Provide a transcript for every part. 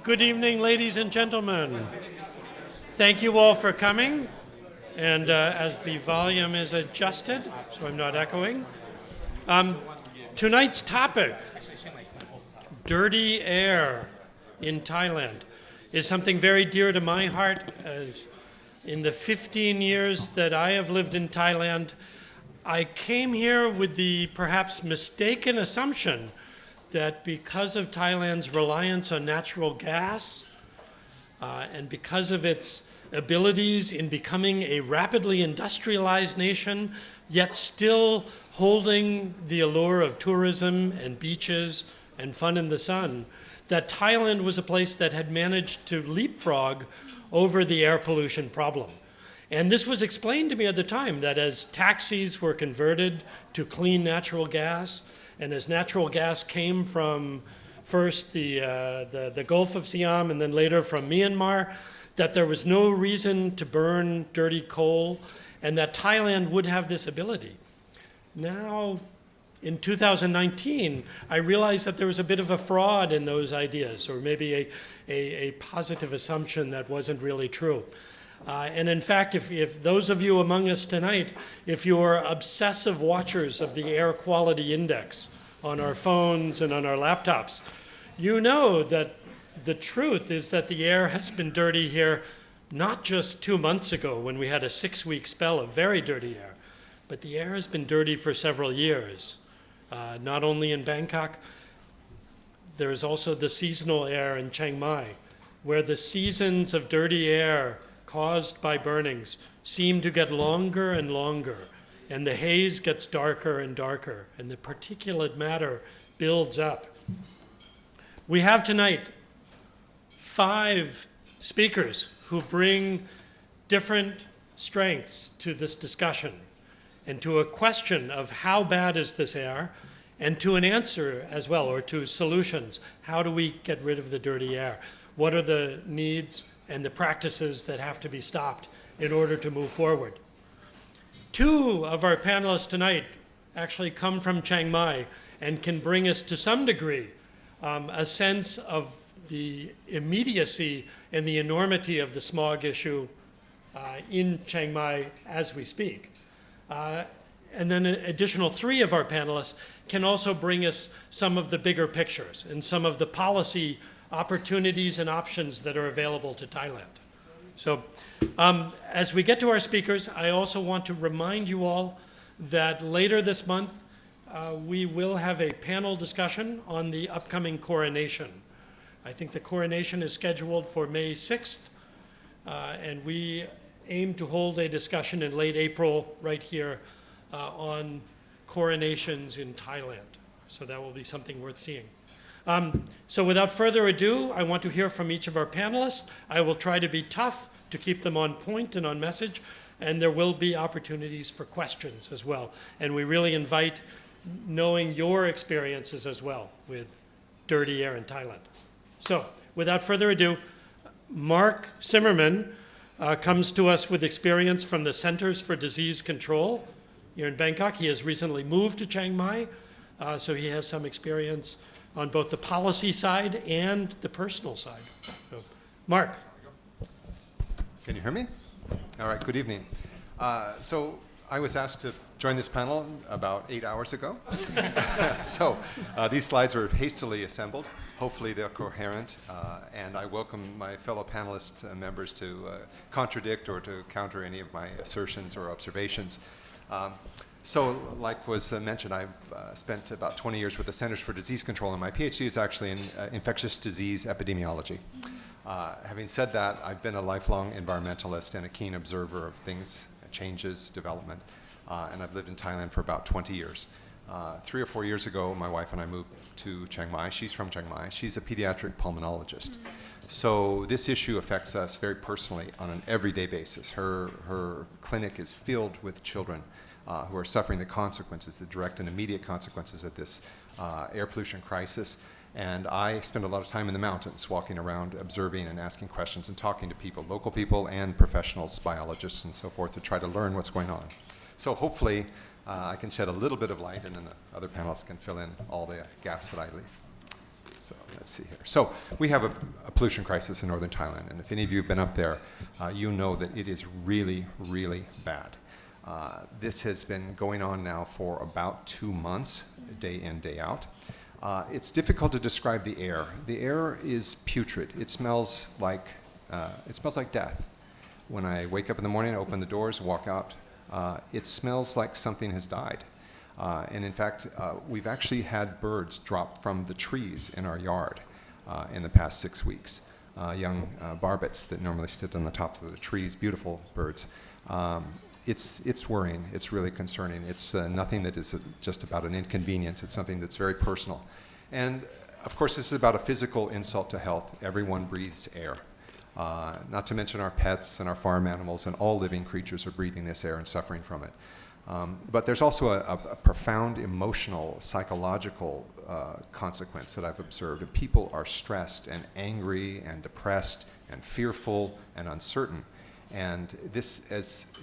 Good evening, ladies and gentlemen. Thank you all for coming. And as the volume is adjusted, so I'm not echoing, tonight's topic, dirty air in Thailand, is something very dear to my heart. As in the 15 years that I have lived in Thailand, I came here with the perhaps mistaken assumption that because of Thailand's reliance on natural gas and because of its abilities in becoming a rapidly industrialized nation, yet still holding the allure of tourism and beaches and fun in the sun, that Thailand was a place that had managed to leapfrog over the air pollution problem. And this was explained to me at the time, that as taxis were converted to clean natural gas, and as natural gas came from first the Gulf of Siam and then later from Myanmar, that there was no reason to burn dirty coal and that Thailand would have this ability. Now, in 2019, I realized that there was a bit of a fraud in those ideas, or maybe a positive assumption that wasn't really true. And in fact, if those of you among us tonight, if you're obsessive watchers of the air quality index on our phones and on our laptops, you know that the truth is that the air has been dirty here not just 2 months ago when we had a 6-week spell of very dirty air, but the air has been dirty for several years. Not only in Bangkok, there is also the seasonal air in Chiang Mai, where the seasons of dirty air caused by burnings seem to get longer and longer, and the haze gets darker and darker, and the particulate matter builds up. We have tonight 5 speakers who bring different strengths to this discussion and to a question of how bad is this air, and to an answer as well, or to solutions. How do we get rid of the dirty air? What are the needs and the practices that have to be stopped in order to move forward? 2 of our panelists tonight actually come from Chiang Mai and can bring us to some degree a sense of the immediacy and the enormity of the smog issue in Chiang Mai as we speak. And then an additional 3 of our panelists can also bring us some of the bigger pictures and some of the policy opportunities and options that are available to Thailand. So as we get to our speakers, I also want to remind you all that later this month, we will have a panel discussion on the upcoming coronation. I think the coronation is scheduled for May 6th, and we aim to hold a discussion in late April right here on coronations in Thailand. So that will be something worth seeing. So without further ado, I want to hear from each of our panelists. I will try to be tough to keep them on point and on message, and there will be opportunities for questions as well. And we really invite knowing your experiences as well with dirty air in Thailand. So without further ado, Mark Zimmerman comes to us with experience from the Centers for Disease Control here in Bangkok. He has recently moved to Chiang Mai, so he has some experience on both the policy side and the personal side. So, Mark. Can you hear me? All right, good evening. So I was asked to join this panel about 8 hours ago. So these slides were hastily assembled. Hopefully they're coherent, and I welcome my fellow panelists and members to contradict or to counter any of my assertions or observations. So, like was mentioned, I've spent about 20 years with the Centers for Disease Control, and my PhD is actually in infectious disease epidemiology. Having said that, I've been a lifelong environmentalist and a keen observer of things, changes, development, and I've lived in Thailand for about 20 years. 3 or 4 years ago, my wife and I moved to Chiang Mai. She's from Chiang Mai. She's a pediatric pulmonologist. So this issue affects us very personally on an everyday basis. Her clinic is filled with children who are suffering the consequences, the direct and immediate consequences of this air pollution crisis. And I spend a lot of time in the mountains, walking around, observing and asking questions and talking to people, local people and professionals, biologists and so forth, to try to learn what's going on. So hopefully I can shed a little bit of light, and then the other panelists can fill in all the gaps that I leave. So let's see here. So we have a pollution crisis in northern Thailand, and if any of you have been up there, you know that it is really, really bad. This has been going on now for about 2 months, day in, day out. It's difficult to describe the air. The air is putrid. It smells like death. When I wake up in the morning, I open the doors, walk out, it smells like something has died. And in fact, we've actually had birds drop from the trees in our yard in the past 6 weeks. Young barbets that normally sit on the tops of the trees, beautiful birds. It's worrying. It's really concerning. It's nothing that is just about an inconvenience. It's something that's very personal. And of course, this is about a physical insult to health. Everyone breathes air. Not to mention our pets and our farm animals, and all living creatures are breathing this air and suffering from it. But there's also a profound emotional, psychological consequence that I've observed. And people are stressed and angry and depressed and fearful and uncertain. And this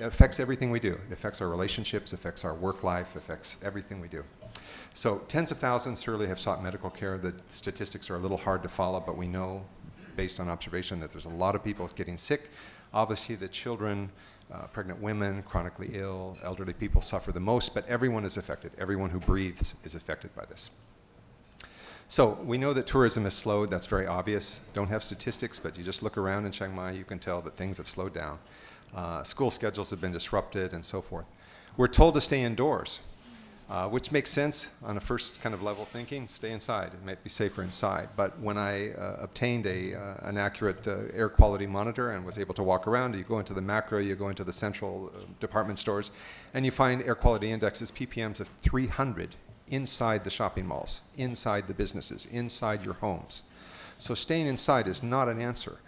affects everything we do. It affects our relationships, affects our work life, affects everything we do. So tens of thousands surely have sought medical care. The statistics are a little hard to follow, but we know, based on observation, that there's a lot of people getting sick. Obviously, the children, pregnant women, chronically ill, elderly people suffer the most, but everyone is affected. Everyone who breathes is affected by this. So we know that tourism has slowed. That's very obvious. Don't have statistics, but you just look around in Chiang Mai, you can tell that things have slowed down. School schedules have been disrupted and so forth. We're told to stay indoors, which makes sense on a first kind of level thinking. Stay inside. It might be safer inside. But when I obtained an accurate air quality monitor and was able to walk around, you go into the macro, you go into the central department stores, and you find air quality indexes, ppms of 300 inside the shopping malls, inside the businesses, inside your homes. So staying inside is not an answer.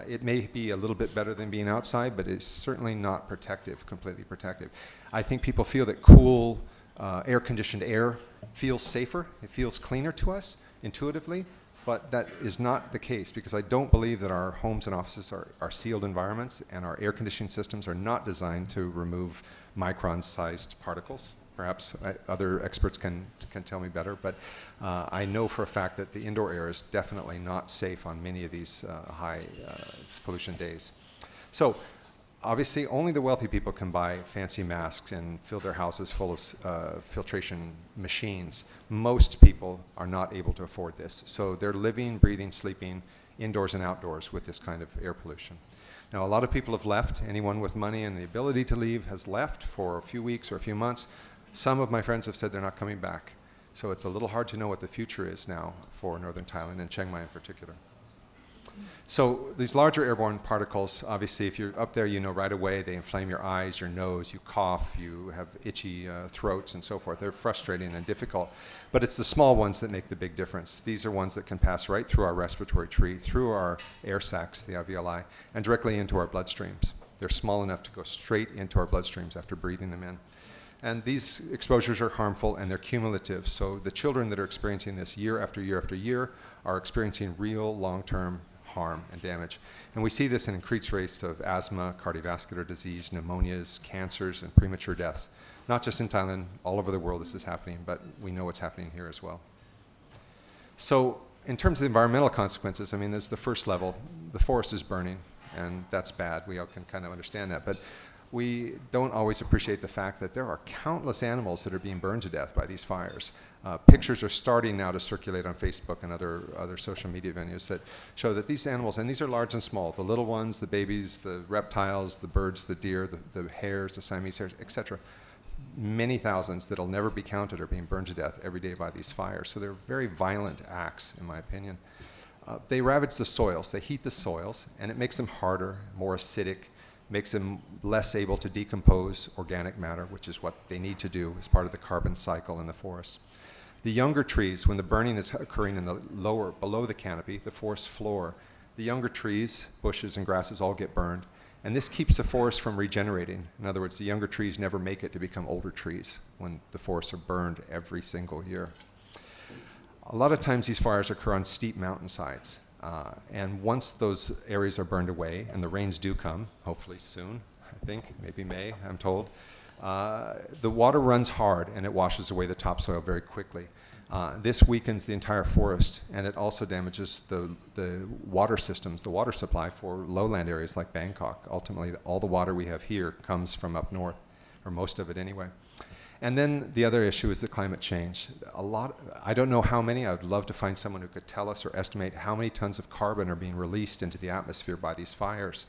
It may be a little bit better than being outside, but it's certainly not protective, completely protective. I think people feel that cool, air-conditioned air feels safer, it feels cleaner to us intuitively, but that is not the case, because I don't believe that our homes and offices are sealed environments, and our air conditioning systems are not designed to remove micron-sized particles. Perhaps other experts can tell me better, but I know for a fact that the indoor air is definitely not safe on many of these high pollution days. So obviously only the wealthy people can buy fancy masks and fill their houses full of filtration machines. Most people are not able to afford this. So they're living, breathing, sleeping indoors and outdoors with this kind of air pollution. Now, a lot of people have left. Anyone with money and the ability to leave has left for a few weeks or a few months. Some of my friends have said they're not coming back. So it's a little hard to know what the future is now for northern Thailand and Chiang Mai in particular. So these larger airborne particles, obviously, if you're up there, you know right away they inflame your eyes, your nose, you cough, you have itchy throats and so forth. They're frustrating and difficult. But it's the small ones that make the big difference. These are ones that can pass right through our respiratory tree, through our air sacs, the alveoli, and directly into our bloodstreams. They're small enough to go straight into our bloodstreams after breathing them in. And these exposures are harmful and they're cumulative. So the children that are experiencing this year after year after year are experiencing real long-term harm and damage. And we see this in increased rates of asthma, cardiovascular disease, pneumonias, cancers, and premature deaths. Not just in Thailand, all over the world this is happening, but we know what's happening here as well. So in terms of the environmental consequences, I mean, there's the first level. The forest is burning, and that's bad. We all can kind of understand that. But we don't always appreciate the fact that there are countless animals that are being burned to death by these fires. Pictures are starting now to circulate on Facebook and other social media venues that show that these animals, and these are large and small, the little ones, the babies, the reptiles, the birds, the deer, the hares, the Siamese hares, etc., many thousands that'll never be counted are being burned to death every day by these fires. So they're very violent acts, in my opinion. They ravage the soils, they heat the soils, and it makes them harder, more acidic, makes them less able to decompose organic matter, which is what they need to do as part of the carbon cycle in the forest. The younger trees, when the burning is occurring in the lower, below the canopy, the forest floor, the younger trees, bushes and grasses all get burned, and this keeps the forest from regenerating. In other words, the younger trees never make it to become older trees when the forests are burned every single year. A lot of times these fires occur on steep mountainsides. And once those areas are burned away, and the rains do come, hopefully soon, I think, maybe May, I'm told, the water runs hard and it washes away the topsoil very quickly. This weakens the entire forest, and it also damages the water systems, the water supply for lowland areas like Bangkok. Ultimately, all the water we have here comes from up north, or most of it anyway. And then the other issue is the climate change. I don't know how many. I would love to find someone who could tell us or estimate how many tons of carbon are being released into the atmosphere by these fires,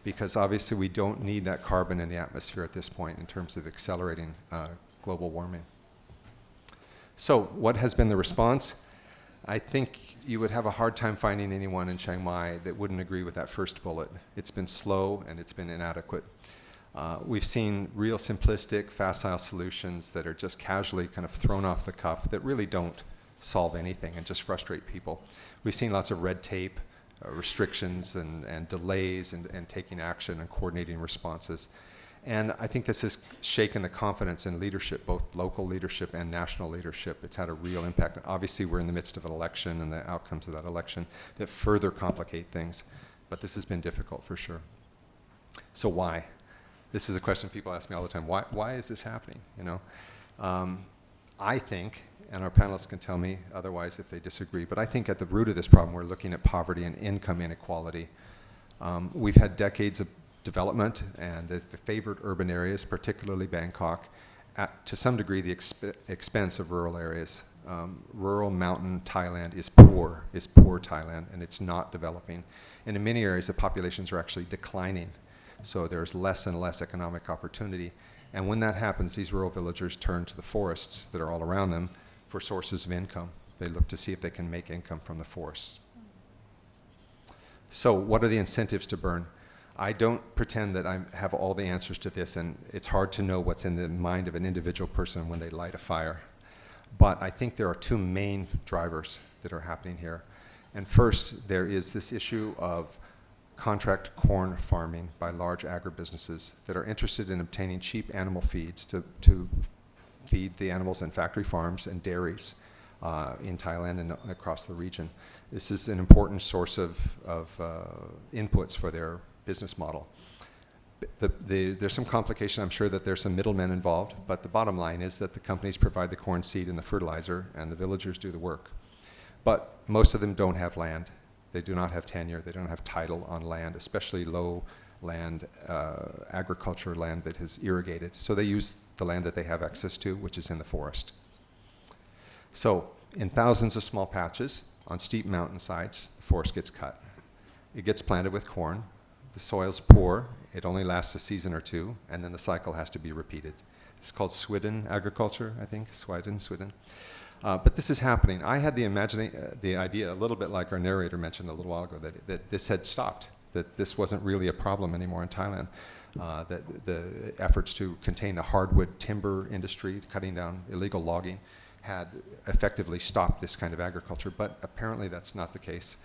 because obviously we don't need that carbon in the atmosphere at this point in terms of accelerating global warming. So what has been the response? I think you would have a hard time finding anyone in Chiang Mai that wouldn't agree with that first bullet. It's been slow and it's been inadequate. We've seen real simplistic, facile solutions that are just casually kind of thrown off the cuff that really don't solve anything and just frustrate people. We've seen lots of red tape, restrictions and delays and taking action and coordinating responses. And I think this has shaken the confidence in leadership, both local leadership and national leadership. It's had a real impact. Obviously, we're in the midst of an election and the outcomes of that election that further complicate things. But this has been difficult for sure. So why? This is a question people ask me all the time. Why is this happening? You know, I think, and our panelists can tell me otherwise if they disagree, but I think at the root of this problem, we're looking at poverty and income inequality. We've had decades of development and the favored urban areas, particularly Bangkok, at to some degree the expense of rural areas. Rural mountain Thailand is poor Thailand, and it's not developing. And in many areas, the populations are actually declining. So there's less and less economic opportunity. And when that happens, these rural villagers turn to the forests that are all around them for sources of income. They look to see if they can make income from the forests. So what are the incentives to burn? I don't pretend that I have all the answers to this, and it's hard to know what's in the mind of an individual person when they light a fire. But I think there are two main drivers that are happening here. And first, there is this issue of contract corn farming by large agribusinesses that are interested in obtaining cheap animal feeds to feed the animals in factory farms and dairies in Thailand and across the region. This is an important source of inputs for their business model. There's some complication. I'm sure that there's some middlemen involved, but the bottom line is that the companies provide the corn seed and the fertilizer, and the villagers do the work. But most of them don't have land. They do not have tenure. They don't have title on land, especially low land, agriculture land that is irrigated. So they use the land that they have access to, which is in the forest. So in thousands of small patches on steep mountainsides, the forest gets cut. It gets planted with corn. The soil's poor. It only lasts a season or two, and then the cycle has to be repeated. It's called swidden agriculture, I think, swidden. But this is happening. I had the idea, a little bit like our narrator mentioned a little while ago, that this had stopped, that this wasn't really a problem anymore in Thailand, that the efforts to contain the hardwood timber industry, cutting down illegal logging, had effectively stopped this kind of agriculture, but apparently that's not the case.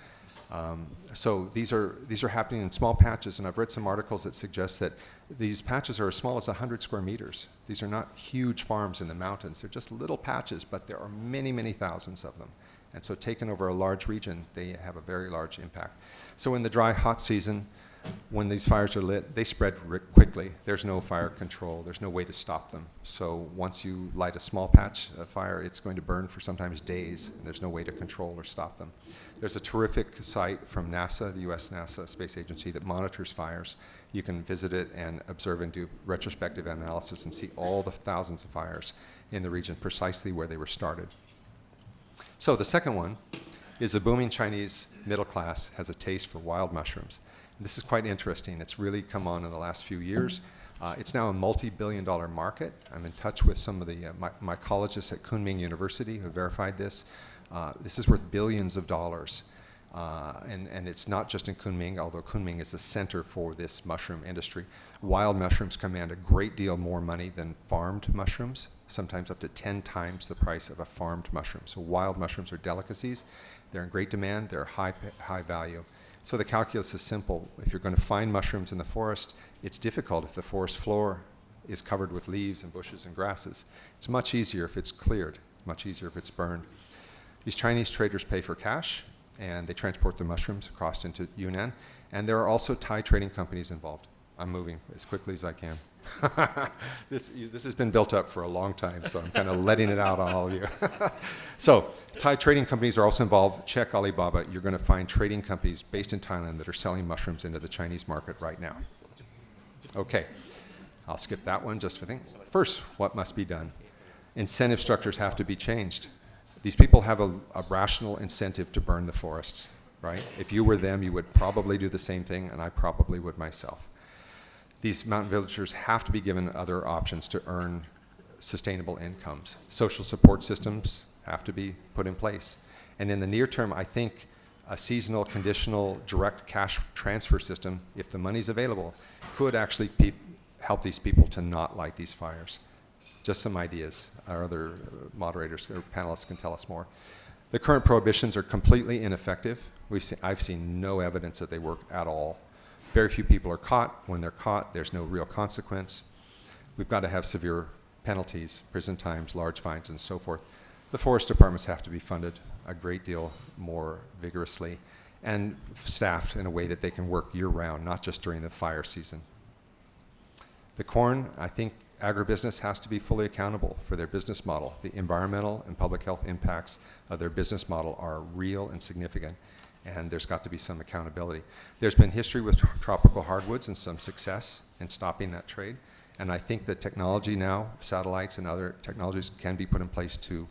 So these are happening in small patches, and I've read some articles that suggest that these patches are as small as 100 square meters. These are not huge farms in the mountains. They're just little patches, but there are many, many thousands of them. And so taken over a large region, they have a very large impact. So in the dry, hot season, when these fires are lit, they spread quickly. There's no fire control. There's no way to stop them. So once you light a small patch of fire, it's going to burn for sometimes days, and there's no way to control or stop them. There's a terrific site from NASA, the US NASA Space Agency, that monitors fires. You can visit it and observe and do retrospective analysis and see all the thousands of fires in the region, precisely where they were started. So the second one is the booming Chinese middle class has a taste for wild mushrooms. This is quite interesting. It's really come on in the last few years. It's now a multi-billion-dollar market. I'm in touch with some of the mycologists at Kunming University who verified this. This is worth billions of dollars. And it's not just in Kunming, although Kunming is the center for this mushroom industry. Wild mushrooms command a great deal more money than farmed mushrooms, sometimes up to 10 times the price of a farmed mushroom. So wild mushrooms are delicacies. They're in great demand. They're high value. So the calculus is simple. If you're going to find mushrooms in the forest, it's difficult if the forest floor is covered with leaves and bushes and grasses. It's much easier if it's cleared, much easier if it's burned. These Chinese traders pay for cash, and they transport the mushrooms across into Yunnan. And there are also Thai trading companies involved. I'm moving as quickly as I can. This has been built up for a long time, so I'm kind of letting it out on all of you. So, Thai trading companies are also involved. Check Alibaba. You're going to find trading companies based in Thailand that are selling mushrooms into the Chinese market right now. Okay, I'll skip that one just for things. First, what must be done? Incentive structures have to be changed. These people have a rational incentive to burn the forests, right? If you were them, you would probably do the same thing, and I probably would myself. These mountain villagers have to be given other options to earn sustainable incomes. Social support systems have to be put in place. And in the near term, I think a seasonal, conditional, direct cash transfer system, if the money's available, could actually help these people to not light these fires. Just some ideas. Our other moderators or panelists can tell us more. The current prohibitions are completely ineffective. I've seen no evidence that they work at all. Very few people are caught. When they're caught, there's no real consequence. We've got to have severe penalties, prison times, large fines, and so forth. The forest departments have to be funded a great deal more vigorously and staffed in a way that they can work year-round, not just during the fire season. The corn, I think agribusiness has to be fully accountable for their business model. The environmental and public health impacts of their business model are real and significant, and there's got to be some accountability. There's been history with tropical hardwoods and some success in stopping that trade, and I think that technology now, satellites and other technologies, can be put in place to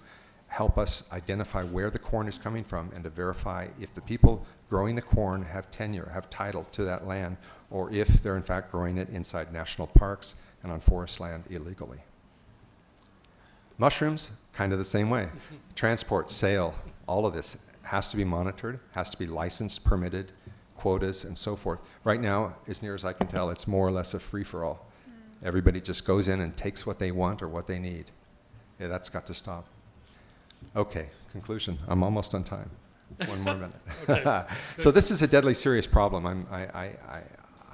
help us identify where the corn is coming from and to verify if the people growing the corn have tenure, have title to that land, or if they're in fact growing it inside national parks and on forest land illegally. Mushrooms, kind of the same way. Transport, sale, all of this has to be monitored, has to be licensed, permitted, quotas, and so forth. Right now, as near as I can tell, it's more or less a free-for-all. Everybody just goes in and takes what they want or what they need. Yeah, that's got to stop. Okay, conclusion. I'm almost on time. One more minute. Okay. So this is a deadly serious problem.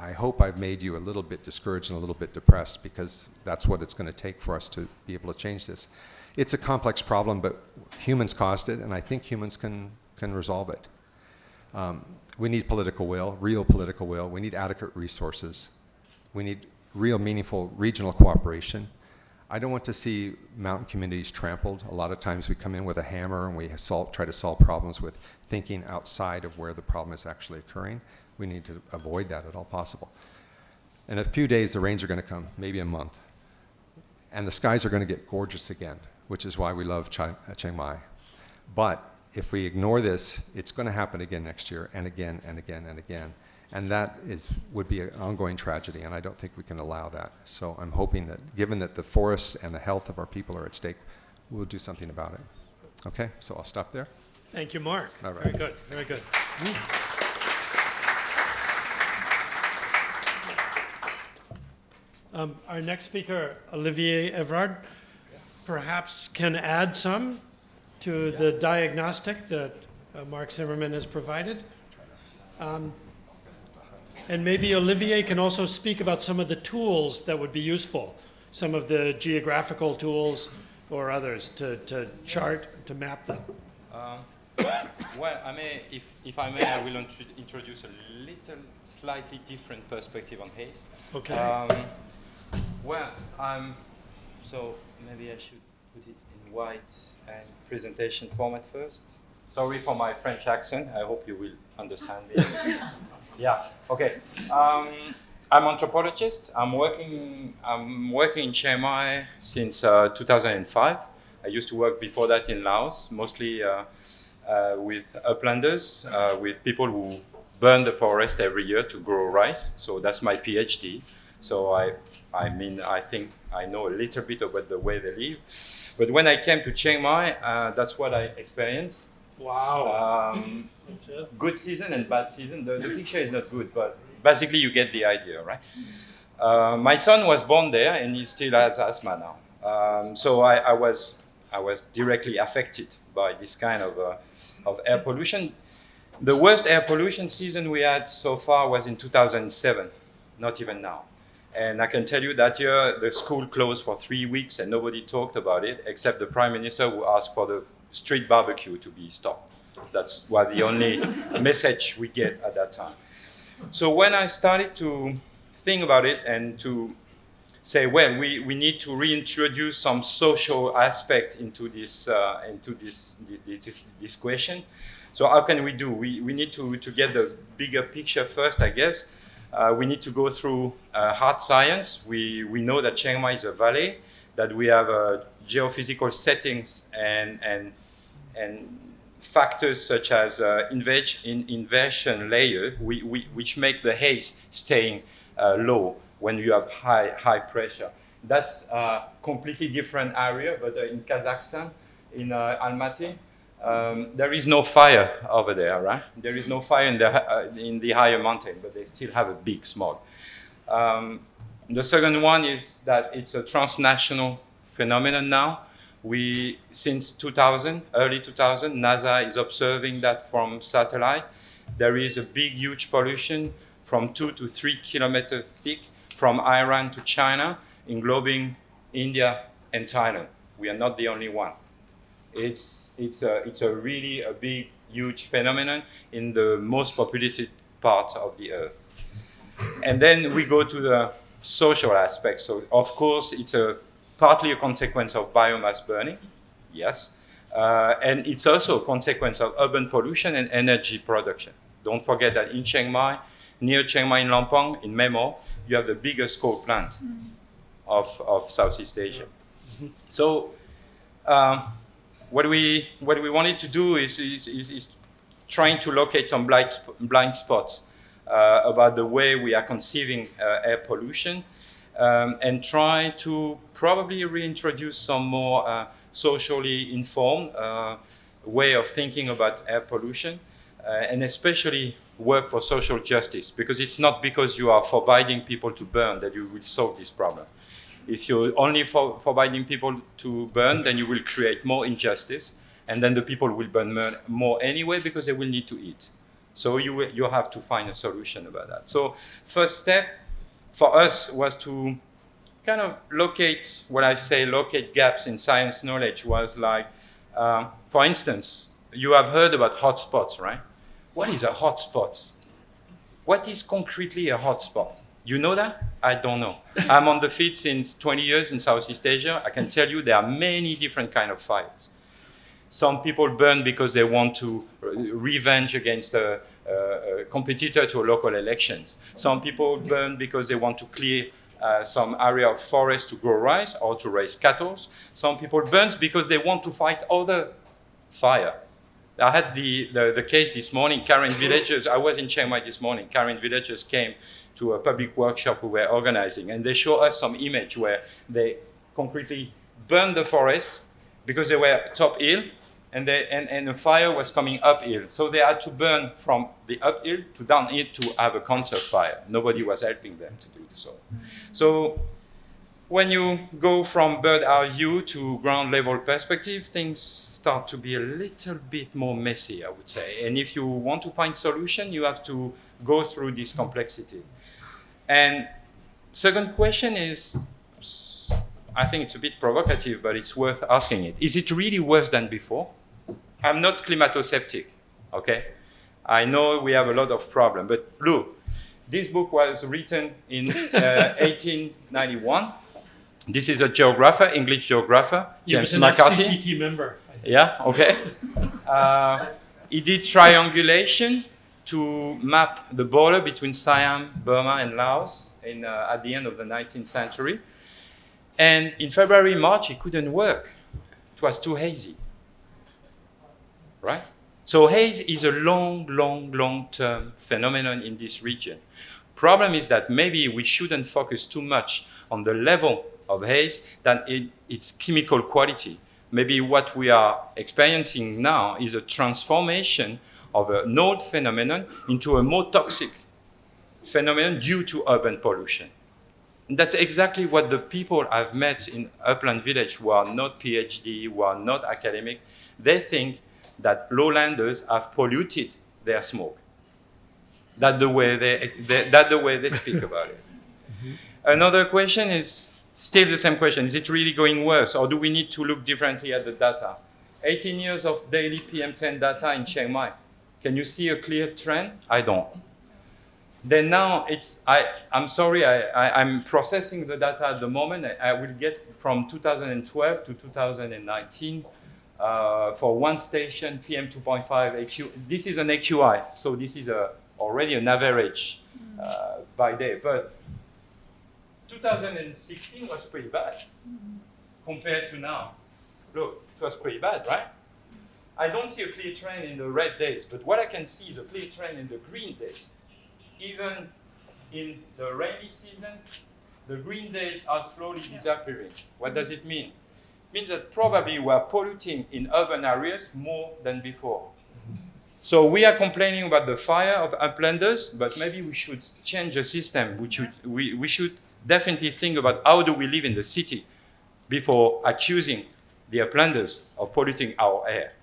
I hope I've made you a little bit discouraged and a little bit depressed, because that's what it's going to take for us to be able to change this. It's a complex problem, but humans caused it, and I think humans can resolve it. We need political will, real political will. We need adequate resources. We need real meaningful regional cooperation. I don't want to see mountain communities trampled. A lot of times we come in with a hammer and we try to solve problems with thinking outside of where the problem is actually occurring. We need to avoid that at all possible. In a few days, the rains are going to come, maybe a month. And the skies are going to get gorgeous again, which is why we love Chiang Mai. But if we ignore this, it's going to happen again next year, and again, and again, and again. And that would be an ongoing tragedy, and I don't think we can allow that. So I'm hoping that, given that the forests and the health of our people are at stake, we'll do something about it. Okay, so I'll stop there. Thank you, Mark. All right. Very good, very good. Our next speaker, Olivier Evrard, perhaps can add some to the diagnostic that Mark Zimmerman has provided. And maybe Olivier can also speak about some of the tools that would be useful, some of the geographical tools or others to chart, to map them. Well, if I may, I will introduce a slightly different perspective on haze. Okay. So maybe I should put it in white and presentation format first. Sorry for my French accent. I hope you will understand me. Yeah. Okay. I'm anthropologist. I'm working in Chiang Mai since 2005. I used to work before that in Laos, mostly with uplanders, with people who burn the forest every year to grow rice. So that's my PhD. So I think I know a little bit about the way they live. But when I came to Chiang Mai, that's what I experienced. Wow. Good season and bad season. The picture is not good, but basically you get the idea, right? My son was born there, and he still has asthma now. So I was directly affected by this kind of air pollution. The worst air pollution season we had so far was in 2007, not even now. And I can tell you that year the school closed for 3 weeks and nobody talked about it except the Prime Minister, who asked for the street barbecue to be stopped. That was the only message we get at that time. So when I started to think about it and to say, well, we need to reintroduce some social aspect into this question. So how can we do? We need to get the bigger picture first, I guess. We need to go through hard science. We know that Chiang Mai is a valley, that we have geophysical settings and factors such as inversion layer, which make the haze staying low when you have high pressure. That's a completely different area, but in Kazakhstan, in Almaty, there is no fire over there, right? There is no fire in the higher mountain, but they still have a big smog. The second one is that it's a transnational phenomenon now. Since 2000, early 2000, NASA is observing that from satellite. There is a big, huge pollution from 2 to 3 kilometers thick from Iran to China, englobing India and Thailand. We are not the only one. It's a really a big, huge phenomenon in the most populated part of the Earth. And then we go to the social aspect. So, of course, it's partly a consequence of biomass burning, yes. And it's also a consequence of urban pollution and energy production. Don't forget that in Chiang Mai, near Chiang Mai in Lampang, in Memo, you have the biggest coal plant of Southeast Asia. So what we wanted to do is trying to locate some blind spots about the way we are conceiving air pollution, and try to probably reintroduce some more socially informed way of thinking about air pollution, and especially work for social justice, because it's not because you are forbidding people to burn that you will solve this problem. If you're only forbidding people to burn, then you will create more injustice, and then the people will burn more anyway because they will need to eat. So you have to find a solution about that. So first step for us was to kind of locate gaps in science knowledge. Was like, for instance, you have heard about hotspots, right? What is a hotspot? What is concretely a hotspot? You know that? I don't know. I'm on the field since 20 years in Southeast Asia. I can tell you there are many different kinds of fires. Some people burn because they want to revenge against a competitor to local elections. Some people burn because they want to clear some area of forest to grow rice or to raise cattle. Some people burn because they want to fight other fire. I had the case this morning. Karen villagers, I was in Chiang Mai this morning. Karen villagers came to a public workshop we were organizing, and they show us some image where they concretely burned the forest because they were top hill, and the fire was coming uphill. So they had to burn from the uphill to downhill to have a conserve fire. Nobody was helping them to do so. So when you go from bird eye view to ground level perspective, things start to be a little bit more messy, I would say. And if you want to find solution, you have to go through this complexity. And second question is, I think it's a bit provocative, but it's worth asking it. Is it really worse than before? I'm not climato-sceptic, okay? I know we have a lot of problems, but look, this book was written in 1891. This is a geographer, English geographer, James McCarthy. He was an FCCT member, I think. Yeah, okay. He did triangulation to map the border between Siam, Burma, and Laos at the end of the 19th century. And in February, March, it couldn't work. It was too hazy, right? So haze is a long-term phenomenon in this region. Problem is that maybe we shouldn't focus too much on the level of haze than its chemical quality. Maybe what we are experiencing now is a transformation of an old phenomenon into a more toxic phenomenon due to urban pollution. And that's exactly what the people I've met in Upland Village who are not PhD, who are not academic, they think that lowlanders have polluted their smoke. That's the way they speak about it. Mm-hmm. Another question is still the same question. Is it really going worse, or do we need to look differently at the data? 18 years of daily PM10 data in Chiang Mai. Can you see a clear trend? I don't. Then now I'm sorry, I'm processing the data at the moment. I will get from 2012 to 2019 for one station PM2.5 AQ. This is an AQI, so this is already an average by day. But 2016 was pretty bad compared to now. Look, it was pretty bad, right? I don't see a clear trend in the red days, but what I can see is a clear trend in the green days. Even in the rainy season, the green days are slowly disappearing. What does it mean? It means that probably we are polluting in urban areas more than before. So we are complaining about the fire of uplanders, but maybe we should change the system. We should definitely think about how do we live in the city before accusing the uplanders of polluting our air.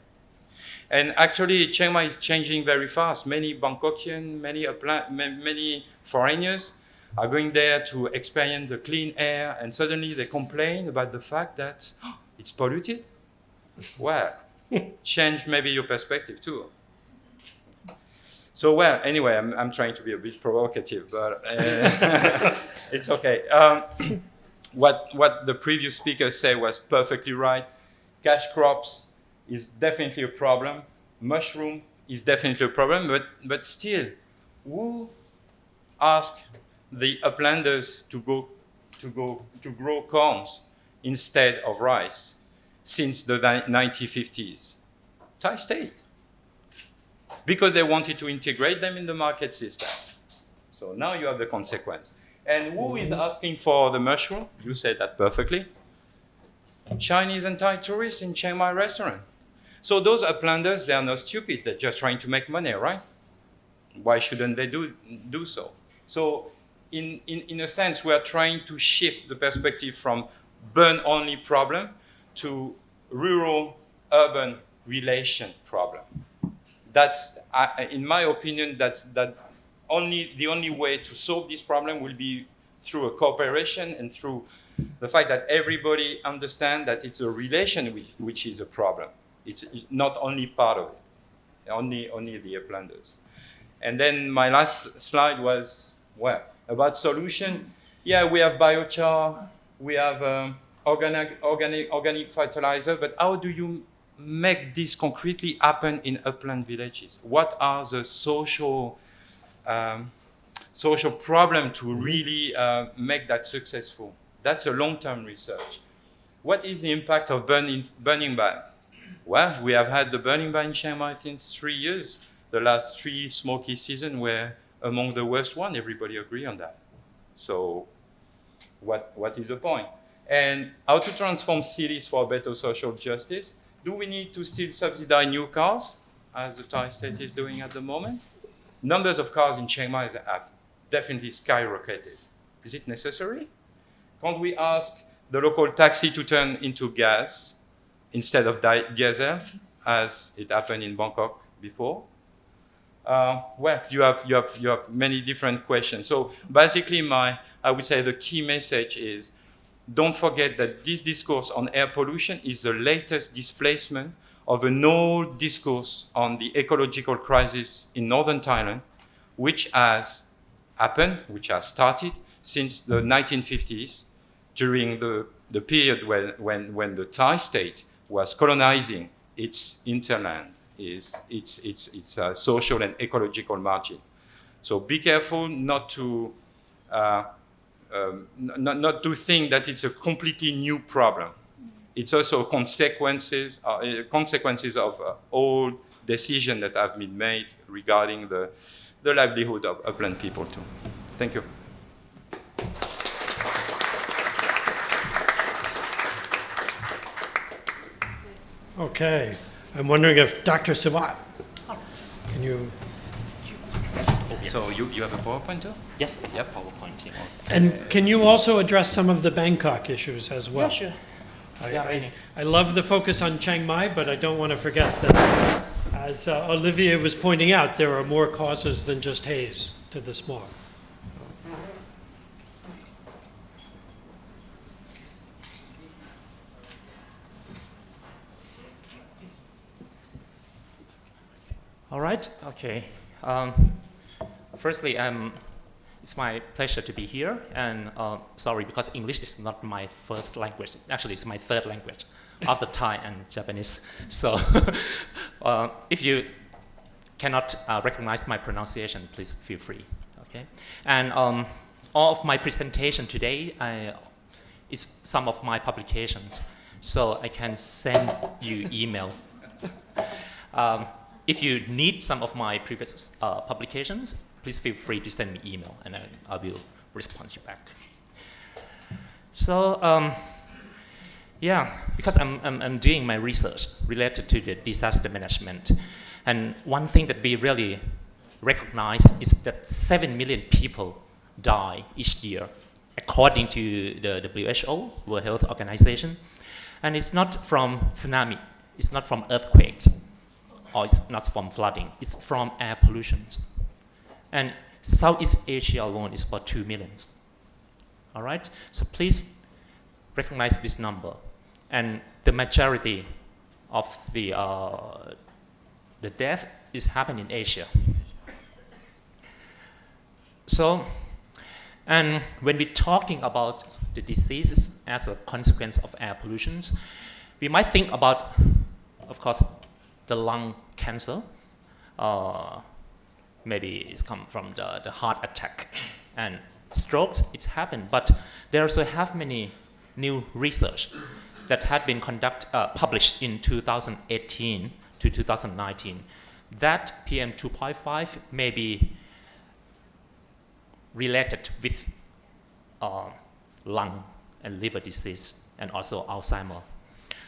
And actually, Chiang Mai is changing very fast. Many Bangkokian, many foreigners are going there to experience the clean air, and suddenly they complain about the fact that it's polluted. Well, change maybe your perspective too. So, well, anyway, I'm trying to be a bit provocative, but it's okay. What the previous speaker said was perfectly right. Cash crops is definitely a problem. Mushroom is definitely a problem, but still, who asked the uplanders to grow corns instead of rice since the 1950s? Thai state. Because they wanted to integrate them in the market system. So now you have the consequence. And who is asking for the mushroom? You said that perfectly. Chinese and Thai tourists in Chiang Mai restaurant. So those uplanders, they are not stupid. They're just trying to make money, right? Why shouldn't they do so? So in a sense, we are trying to shift the perspective from burn-only problem to rural-urban relation problem. That's, in my opinion, the only way to solve this problem will be through a cooperation and through the fact that everybody understands that it's a relation which is a problem. It's not only part of it, only the uplanders. And then my last slide was, well, about solution. Yeah, we have biochar, we have organic fertilizer, but how do you make this concretely happen in upland villages? What are the social problem to really make that successful? That's a long-term research. What is the impact of burning ban? Well, we have had the burning ban in Chiang Mai since 3 years. The last 3 smoky seasons were among the worst one. Everybody agree on that. So what is the point? And how to transform cities for better social justice? Do we need to still subsidize new cars, as the Thai state is doing at the moment? Numbers of cars in Chiang Mai have definitely skyrocketed. Is it necessary? Can't we ask the local taxi to turn into gas instead of diesel, as it happened in Bangkok before? Well, you have many different questions. So basically, I would say the key message is, don't forget that this discourse on air pollution is the latest displacement of an old discourse on the ecological crisis in northern Thailand, which has happened, which has started since the 1950s, during the period when the Thai state was colonizing its hinterland, its social and ecological margin. So be careful not to think that it's a completely new problem. It's also consequences of old decisions that have been made regarding the livelihood of upland people too. Thank you. Okay. I'm wondering if Dr. Sawat, can you... So you have a PowerPoint too? Yes, yeah, PowerPoint. Yeah. And can you also address some of the Bangkok issues as well? Yeah, sure. I love the focus on Chiang Mai, but I don't want to forget that, as Olivier was pointing out, there are more causes than just haze to the smog. All right. Okay. Firstly, it's my pleasure to be here, and sorry, because English is not my first language. Actually, it's my third language, after Thai and Japanese. So if you cannot recognize my pronunciation, please feel free, okay? And all of my presentation today is some of my publications, so I can send you email. If you need some of my previous publications, please feel free to send me email, and I will respond you back. So yeah, because I'm doing my research related to the disaster management, and one thing that we really recognize is that 7 million people die each year, according to the WHO, World Health Organization, and it's not from tsunami, it's not from earthquakes, or it's not from flooding, it's from air pollution. And Southeast Asia alone is about 2 million. All right, so please recognize this number. And the majority of the death is happening in Asia. So, and when we're talking about the diseases as a consequence of air pollution, we might think about, of course, the lung cancer. Maybe it's come from the heart attack and strokes. It's happened, but there also have many new research that had been published in 2018 to 2019 that PM2.5 may be related with lung and liver disease and also Alzheimer.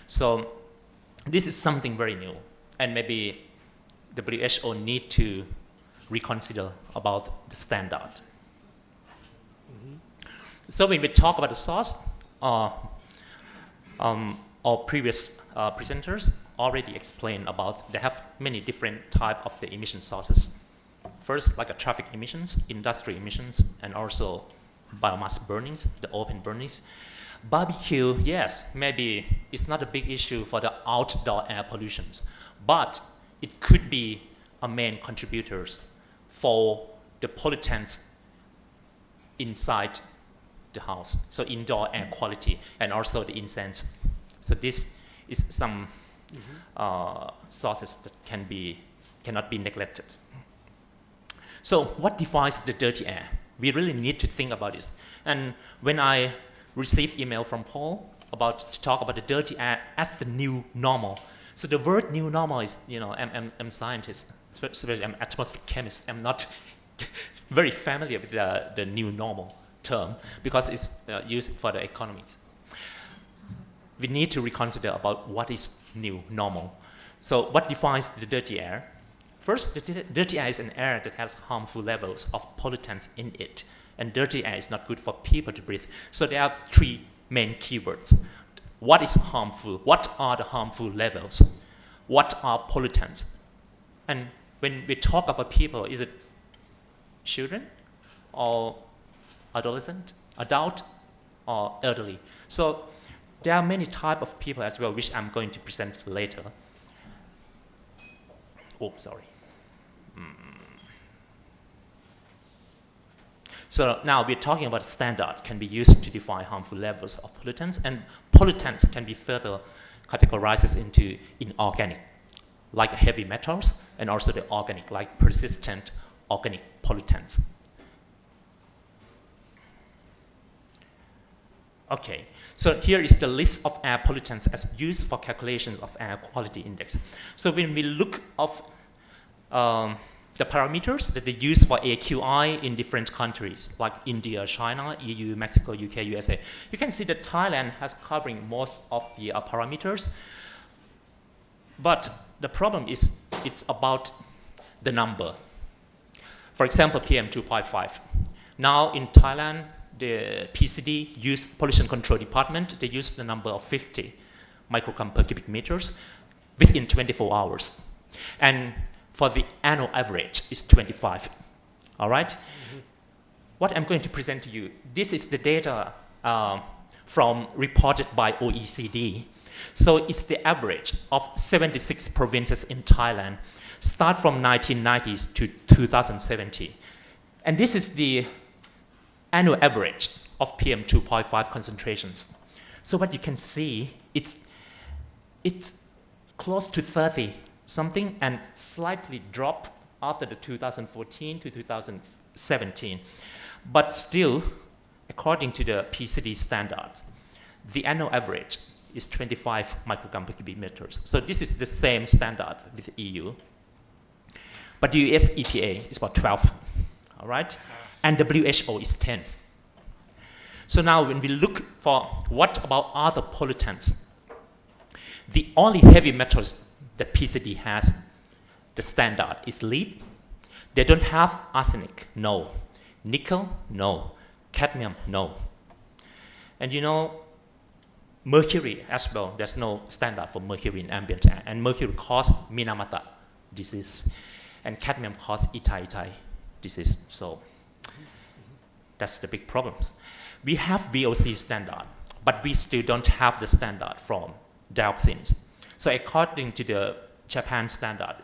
So this is something very new, and maybe WHO need to reconsider about the standard. So when we talk about the source, our previous presenters already explained about they have many different types of the emission sources. First, like traffic emissions, industry emissions, and also biomass burnings, the open burnings. Barbecue, yes, maybe it's not a big issue for the outdoor air pollution, but it could be a main contributors for the pollutants inside the house, so indoor air quality and also the incense. So this is some sources that cannot be neglected. So what defines the dirty air? We really need to think about this. And when I received email from Paul to talk about the dirty air as the new normal. So the word new normal is, I'm a scientist, especially I'm an atmospheric chemist. I'm not very familiar with the new normal term because it's used for the economies. We need to reconsider about what is new normal. So what defines the dirty air? First, the dirty air is an air that has harmful levels of pollutants in it. And dirty air is not good for people to breathe. So there are three main keywords. What is harmful? What are the harmful levels? What are pollutants? And when we talk about people, is it children or adolescent, adult, or elderly? So there are many types of people as well, which I'm going to present later. Oh, sorry. So now we're talking about standard can be used to define harmful levels of pollutants, and pollutants can be further categorized into inorganic, like heavy metals, and also the organic, like persistent organic pollutants. Okay, so here is the list of air pollutants as used for calculations of air quality index. So when we look of the parameters that they use for AQI in different countries, like India, China, EU, Mexico, UK, USA, you can see that Thailand has covering most of the parameters. But the problem is it's about the number. For example, PM2.5. Now in Thailand, the PCD Pollution Control Department, they use the number of 50 microgram per cubic meters within 24 hours. And for the annual average is 25, all right? What I'm going to present to you, this is the data reported by OECD. So it's the average of 76 provinces in Thailand, start from 1990s to 2070. And this is the annual average of PM2.5 concentrations. So what you can see, it's close to 30 something and slightly dropped after the 2014 to 2017. But still, according to the PCD standards, the annual average is 25 microgram per cubic meters. So this is the same standard with EU. But the US EPA is about 12, all right? And WHO is 10. So now when we look for what about other pollutants, the only heavy metals that PCD has, the standard is lead. They don't have arsenic, no. Nickel, no. Cadmium, no. And you know, mercury as well, there's no standard for mercury in ambient air. And mercury causes Minamata disease. And cadmium causes Itai disease. So that's the big problem. We have VOC standard, but we still don't have the standard from dioxins. So according to the Japan standard,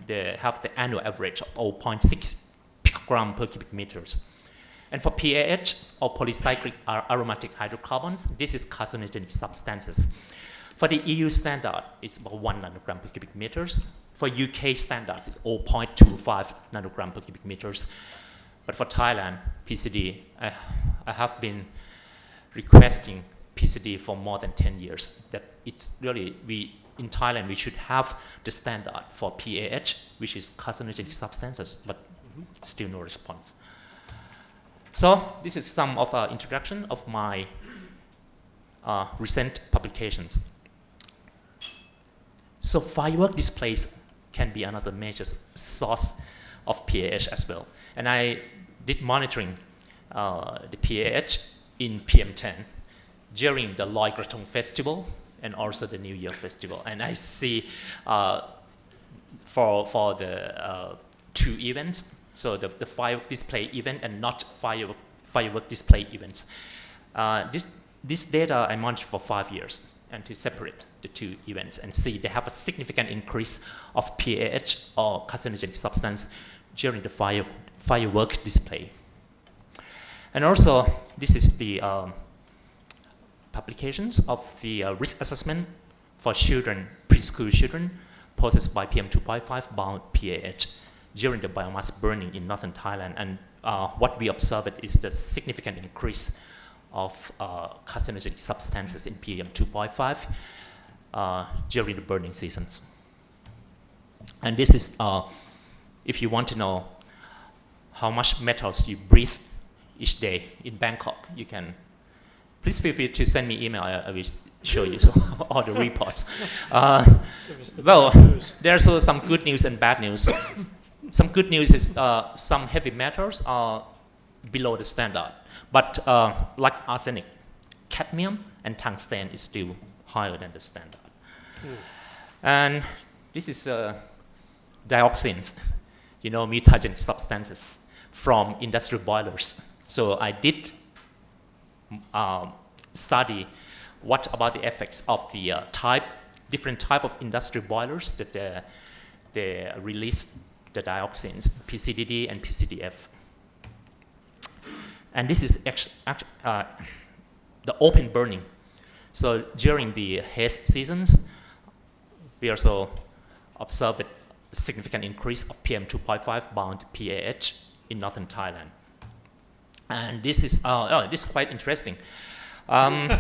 they have the annual average of 0.6 picogram per cubic meters. And for PAH, or polycyclic aromatic hydrocarbons, this is carcinogenic substances. For the EU standard, it's about 1 nanogram per cubic meters. For UK standards, it's 0.25 nanogram per cubic meters. But for Thailand, PCD, I have been requesting PCD for more than 10 years. That it's really, in Thailand, we should have the standard for PAH, which is carcinogenic substances, but still no response. So this is some of introduction of my recent publications. So firework displays can be another major source of PAH as well. And I did monitoring the PAH in PM10 during the Loy Krathong Festival and also the New Year Festival. And I see for the two events, so the firework display event and not firework display events. This data I monitored for 5 years and to separate the two events and see they have a significant increase of PAH or carcinogenic substance during the firework display. And also, this is the publications of the risk assessment for children, preschool children, processed by PM2.5 bound PAH during the biomass burning in northern Thailand. And what we observed is the significant increase of carcinogenic substances in PM2.5 during the burning seasons. And this is, if you want to know how much metals you breathe each day in Bangkok, you can, please feel free to send me email, I will show you all the reports. Well, there's also some good news and bad news. Some good news is some heavy metals are below the standard, but like arsenic, cadmium and tungsten is still higher than the standard. And this is dioxins, you know, mutagenic substances from industrial boilers. So I did study what about the effects of the different type of industrial boilers that they release the dioxins, PCDD and PCDF. And this is the open burning. So during the haze seasons, we also observed a significant increase of PM2.5 bound PAH in northern Thailand. And this is this is quite interesting. I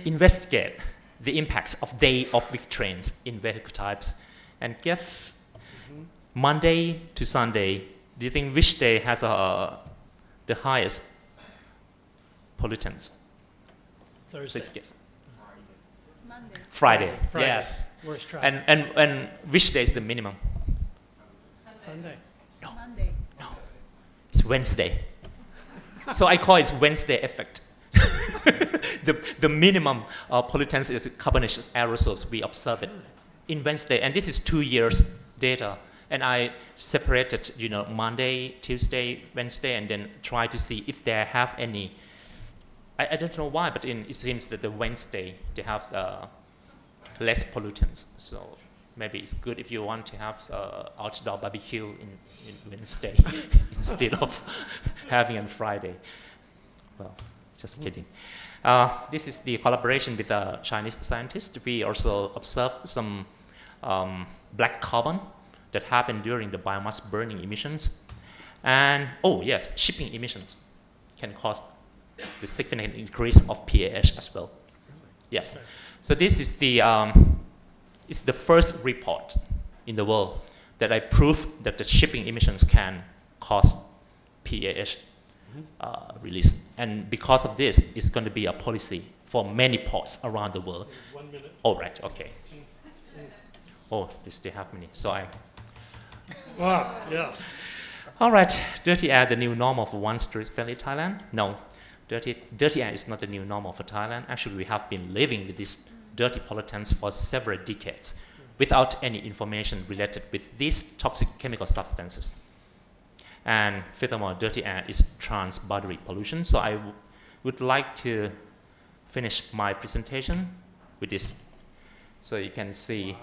investigate the impacts of day-of-week trains in vehicle types, and guess Monday to Sunday, do you think which day has the highest pollutants? Thursday. Please guess. Monday. Friday. Friday. Yes. Worst traffic. And which day is the minimum? Sunday. No. Monday. No. It's Wednesday. So I call it Wednesday effect. The minimum pollutants is carbonaceous aerosols. We observe it in Wednesday, and this is 2 years data. And I separated, you know, Monday, Tuesday, Wednesday, and then try to see if they have any. I don't know why, but it seems that the Wednesday they have less pollutants. So maybe it's good if you want to have outdoor barbecue in Wednesday instead of having on Friday. Well, just kidding. This is the collaboration with a Chinese scientist. We also observed some black carbon that happened during the biomass burning emissions. And, oh yes, shipping emissions can cause the significant increase of PAH as well. Yes. Okay. So this is the first report in the world that I proved that the shipping emissions can cause PAH release. And because of this, it's going to be a policy for many ports around the world. 1 minute. Oh, right, okay. Oh, they still have many. So Wow, yeah. All right, dirty air, the new normal for one street-friendly Thailand? No, dirty air is not the new normal for Thailand. Actually, we have been living with these dirty pollutants for several decades without any information related with these toxic chemical substances. And furthermore, dirty air is trans-boundary pollution. So I would like to finish my presentation with this. So you can see,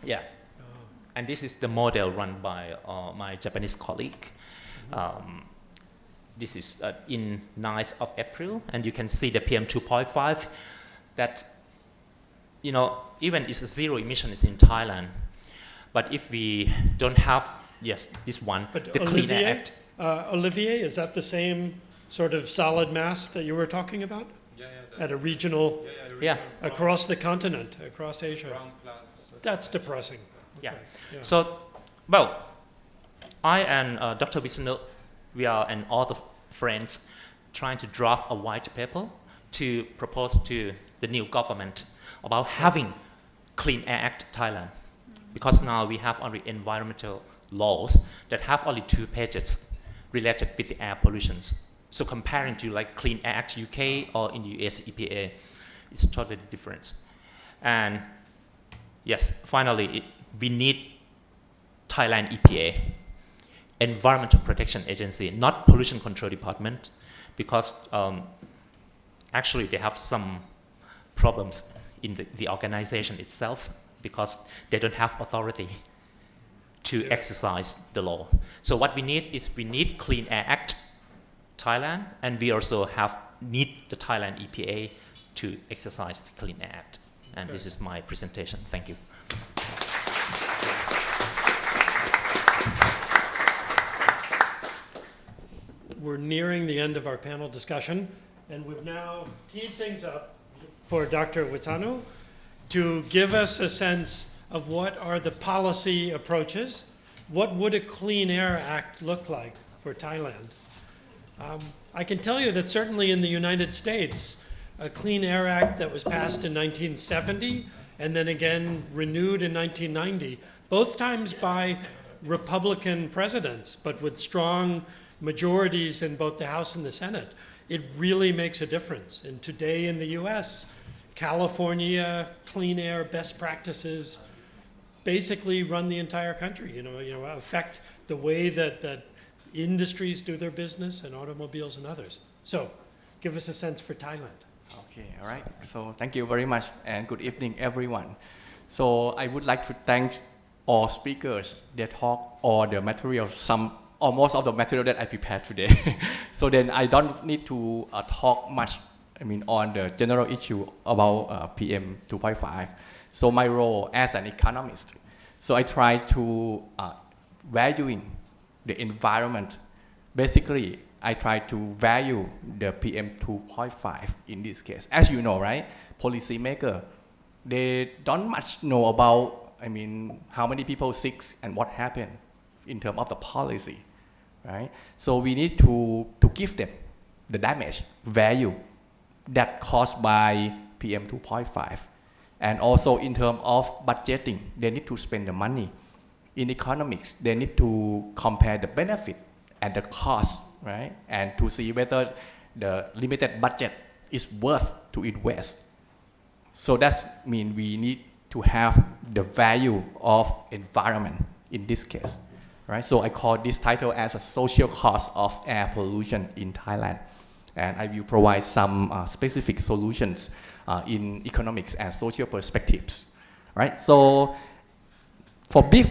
yeah. And this is the model run by my Japanese colleague. This is in 9th of April, and you can see the PM 2.5 that, you know, even it's a zero emissions in Thailand, but if we don't have, yes, this one, But the Clean Air Act. Olivier, is that the same sort of solid mass that you were talking about? At a regional, Yeah. across the continent, across Asia? That's depressing. Yeah. Okay, yeah. So, well, I and Dr. Wisnu, we are and all the friends trying to draft a white paper to propose to the new government about having Clean Air Act Thailand. Because now we have only environmental laws that have only 2 pages related with the air pollutions. So comparing to like Clean Air Act UK or in the US EPA, it's totally different. And yes, finally, we need Thailand EPA, Environmental Protection Agency, not Pollution Control Department, because actually they have some problems in the organization itself because they don't have authority to exercise the law. So what we need is we need Clean Air Act Thailand, and we also need the Thailand EPA to exercise the Clean Air Act. And this is my presentation. Thank you. We're nearing the end of our panel discussion, and we've now teed things up for Dr. Witsanu to give us a sense of what are the policy approaches. What would a Clean Air Act look like for Thailand? I can tell you that certainly in the United States, a Clean Air Act that was passed in 1970 and then again renewed in 1990, both times by Republican presidents, but with strong majorities in both the House and the Senate, it really makes a difference. And today in the US, California clean air best practices basically run the entire country, affect the way that industries do their business and automobiles and others. So give us a sense for Thailand. Okay, all right. So thank you very much and good evening, everyone. So I would like to thank all speakers that talk all the material, or most of the material that I prepared today. So then I don't need to talk much, on the general issue about PM 2.5. So my role as an economist, so I try to valuing the environment. Basically, I try to value the PM 2.5 in this case. As you know, right, policymaker, they don't much know about, how many people sick and what happened in terms of the policy, right? So we need to give them the damage value that caused by PM 2.5. And also in terms of budgeting, they need to spend the money. In economics, they need to compare the benefit and the cost, right? And to see whether the limited budget is worth to invest. So that means we need to have the value of environment in this case, right? So I call this title as a social cost of air pollution in Thailand. And I will provide some specific solutions in economics and social perspectives, right? So For brief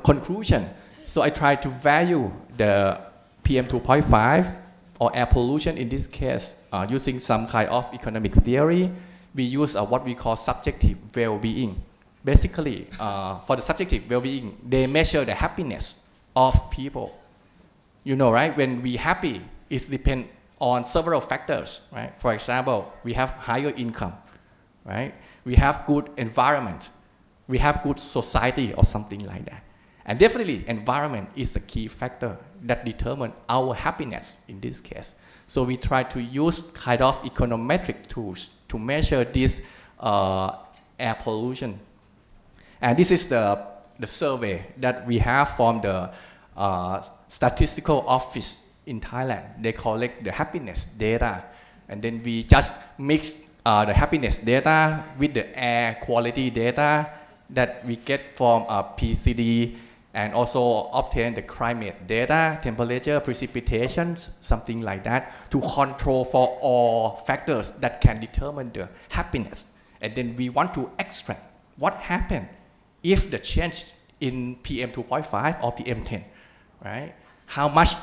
conclusion, so I try to value the PM 2.5 or air pollution in this case using some kind of economic theory. We use what we call subjective well-being. Basically, for the subjective well-being, they measure the happiness of people. You know, right? When we happy, it depends on several factors, right? For example, we have higher income, right? We have good environment. We have good society or something like that. And definitely, environment is a key factor that determines our happiness in this case. So we try to use kind of econometric tools to measure this air pollution. And this is the survey that we have from the statistical office in Thailand. They collect the happiness data. And then we just mix the happiness data with the air quality data that we get from PCD, and also obtain the climate data, temperature, precipitation, something like that, to control for all factors that can determine the happiness. And then we want to extract what happened if the change in PM 2.5 or PM 10, right? How much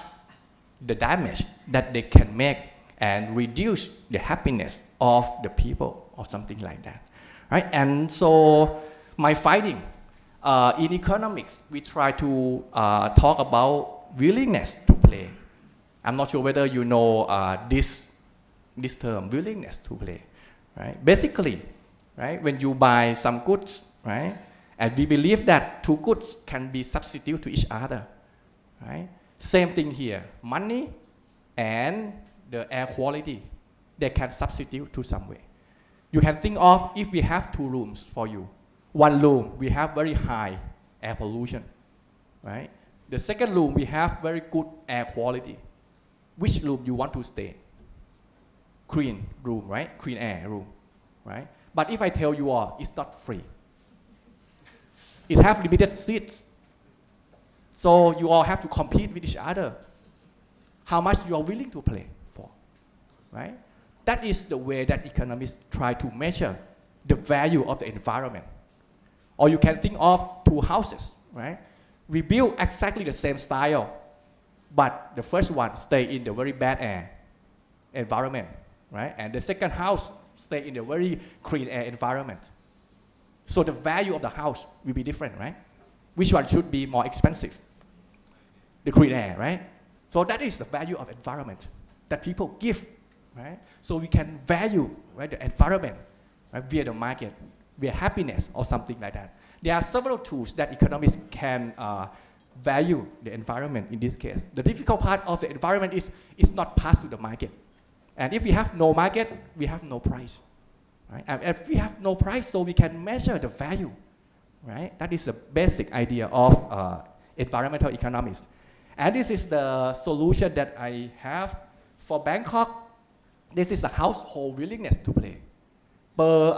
the damage that they can make and reduce the happiness of the people or something like that, right? And so my finding, in economics, we try to talk about willingness to play. I'm not sure whether you know this term, willingness to play, right? Basically, right, when you buy some goods, right, and we believe that two goods can be substitute to each other, right? Same thing here, money and the air quality, they can substitute to some way. You can think of if we have two rooms for you. One room, we have very high air pollution, right? The second room, we have very good air quality. Which room you want to stay? Clean room, right? Clean air room, right? But if I tell you all, it's not free. It has limited seats. So you all have to compete with each other. How much you are willing to pay for, right? That is the way that economists try to measure the value of the environment. Or you can think of two houses, right? We build exactly the same style, but the first one stay in the very bad air environment, right? And the second house stay in the very clean air environment. So the value of the house will be different, right? Which one should be more expensive? The clean air, right? So that is the value of environment that people give, right? So we can value, right, the environment, right, via the market, via happiness or something like that. There are several tools that economists can value the environment in this case. The difficult part of the environment is it's not passed to the market. And if we have no market, we have no price, right? And if we have no price, so we can measure the value, right? That is the basic idea of environmental economics. And this is the solution that I have for Bangkok. This is the household willingness to play per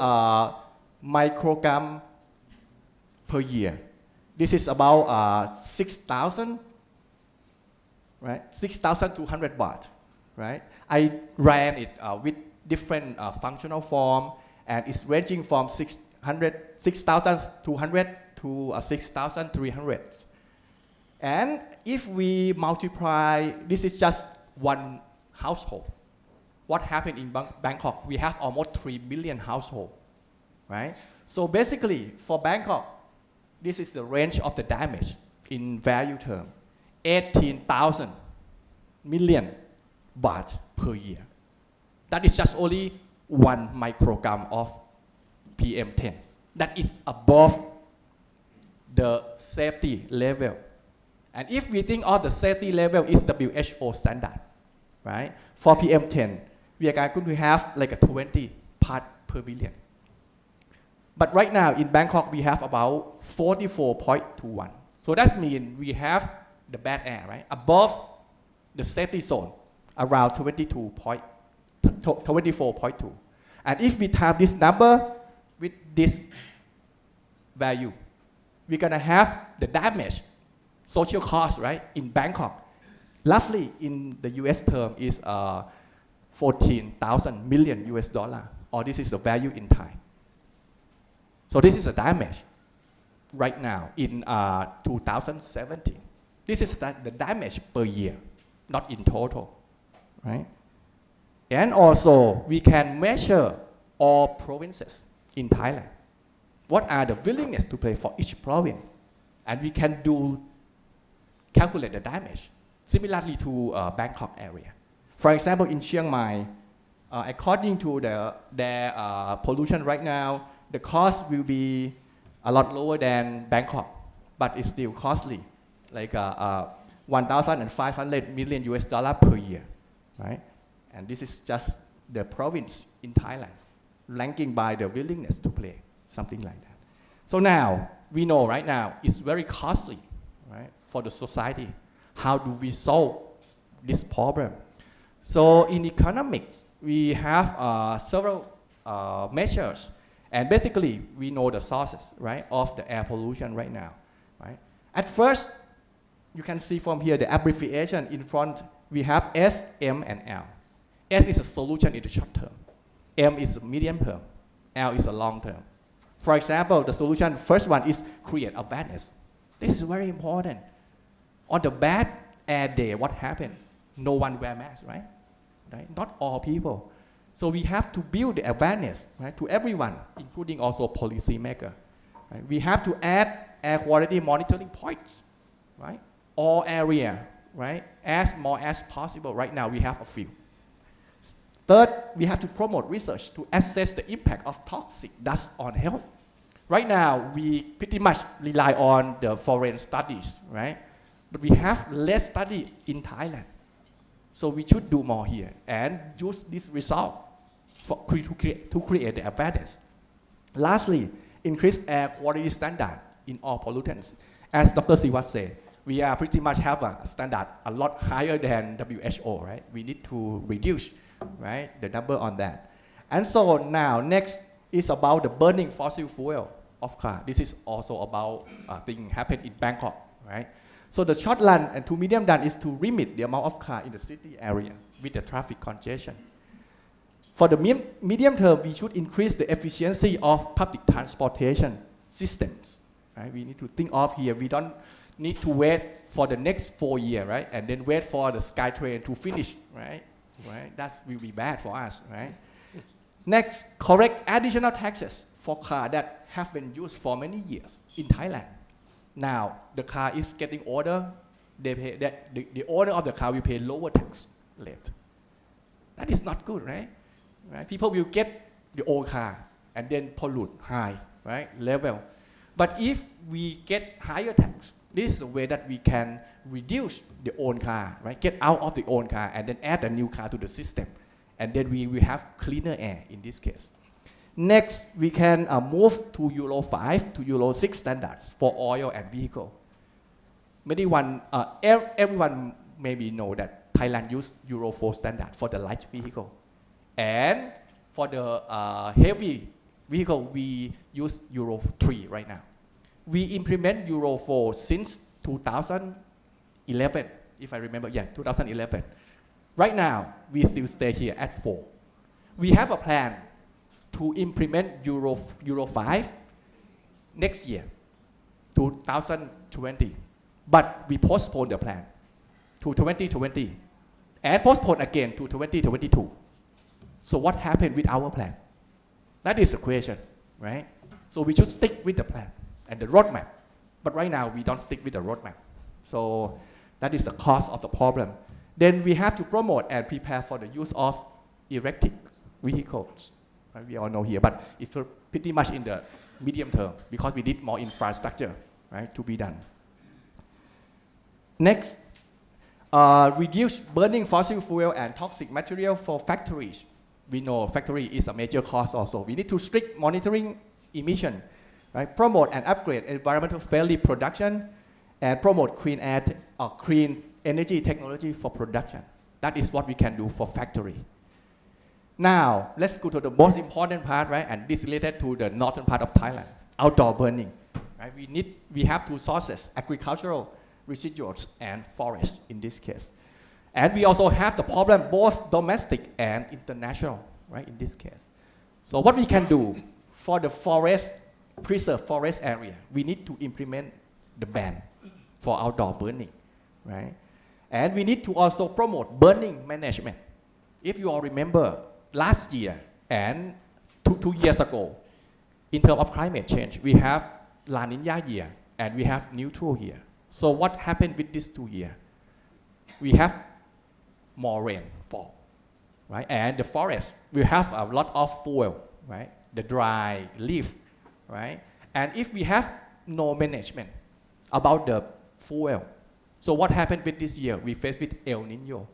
microgram per year. This is about 6,000, right? 6,200 baht, right? I ran it with different functional form, and it's ranging from 6,200 to 6,300. And if we multiply, this is just one household. What happened in Bangkok? We have almost 3 million households, right? So basically, for Bangkok, this is the range of the damage in value term, 18,000 million baht per year. That is just only 1 microgram of PM10. That is above the safety level. And if we think of the safety level is WHO standard, right? For PM10, we are going to have like a 20 part per billion. But right now in Bangkok, we have about 44.21. So that means we have the bad air, right? Above the safety zone, around 24.2. And if we have this number with this value, we're gonna have the damage, social cost, right, in Bangkok. Roughly in the US term is 14,000 million US dollar, or this is the value in Thai. So this is a damage right now in 2017. This is the damage per year, not in total, right? And also we can measure all provinces in Thailand. What are the willingness to pay for each province? And we can calculate the damage similarly to Bangkok area. For example, in Chiang Mai, according to their pollution right now, the cost will be a lot lower than Bangkok, but it's still costly, like 1,500 million US dollar per year, right? And this is just the province in Thailand, ranking by the willingness to pay, something like that. So now, we know right now, it's very costly, right, for the society. How do we solve this problem? So in economics, we have several measures. And basically, we know the sources, right, of the air pollution right now, right? At first, you can see from here the abbreviation in front, we have S, M, and L. S is a solution in the short term. M is a medium term. L is a long term. For example, the solution, first one is create awareness. This is very important. On the bad air day, what happened? No one wear masks, right? Not all people. So we have to build the awareness, right, to everyone, including also policymaker. Right? We have to add air quality monitoring points, right? All area, right? As more as possible. Right now we have a few. Third, we have to promote research to assess the impact of toxic dust on health. Right now, we pretty much rely on the foreign studies, right? But we have less study in Thailand. So we should do more here and use this result to create the awareness. Lastly, increase air quality standard in all pollutants. As Dr. Siwat said, we are pretty much have a standard a lot higher than WHO, right? We need to reduce, right, the number on that. And so now, next is about the burning fossil fuel of car. This is also about thing happened in Bangkok, right? So the short run and to medium run is to limit the amount of car in the city area with the traffic congestion. For the medium term, we should increase the efficiency of public transportation systems, right? We need to think of here, we don't need to wait for the next 4 years, right? And then wait for the SkyTrain to finish, right? That will be bad for us, right? Next, correct additional taxes for cars that have been used for many years in Thailand. Now, the car is getting older, the owner of the car will pay lower tax rate. That is not good, right? People will get the old car and then pollute high, right, level. But if we get higher tax, this is the way that we can reduce the old car, right? Get out of the old car and then add a new car to the system. And then we will have cleaner air in this case. Next, we can move to Euro 5 to Euro 6 standards for oil and vehicle. Everyone maybe know that Thailand used Euro 4 standard for the light vehicle. And for the heavy vehicle, we use Euro 3 right now. We implement Euro 4 since 2011, if I remember, 2011. Right now, we still stay here at 4. We have a plan to implement Euro 5 next year, 2020. But we postpone the plan to 2020 and postpone again to 2022. So what happened with our plan? That is the question, right? So we should stick with the plan and the roadmap. But right now, we don't stick with the roadmap. So that is the cause of the problem. Then we have to promote and prepare for the use of electric vehicles. Right? We all know here, but it's pretty much in the medium term because we need more infrastructure, right, to be done. Next, reduce burning fossil fuel and toxic material for factories. We know factory is a major cause also. We need to strict monitoring emission, right? Promote and upgrade environmental friendly production and promote clean air clean energy technology for production. That is what we can do for factory. Now, let's go to the most important part, right? And this is related to the northern part of Thailand, outdoor burning. Right? We have two sources, agricultural residuals and forest in this case. And we also have the problem both domestic and international, right, in this case. So what we can do for the forest preserve forest area, we need to implement the ban for outdoor burning, right? And we need to also promote burning management. If you all remember, last year and two years ago, in terms of climate change, we have La Nina year and we have neutral year. So what happened with these 2 years? We have more rainfall, right? And the forest will have a lot of fuel, right? The dry leaf, right? And if we have no management about the fuel, so what happened with this year? We faced with El Nino,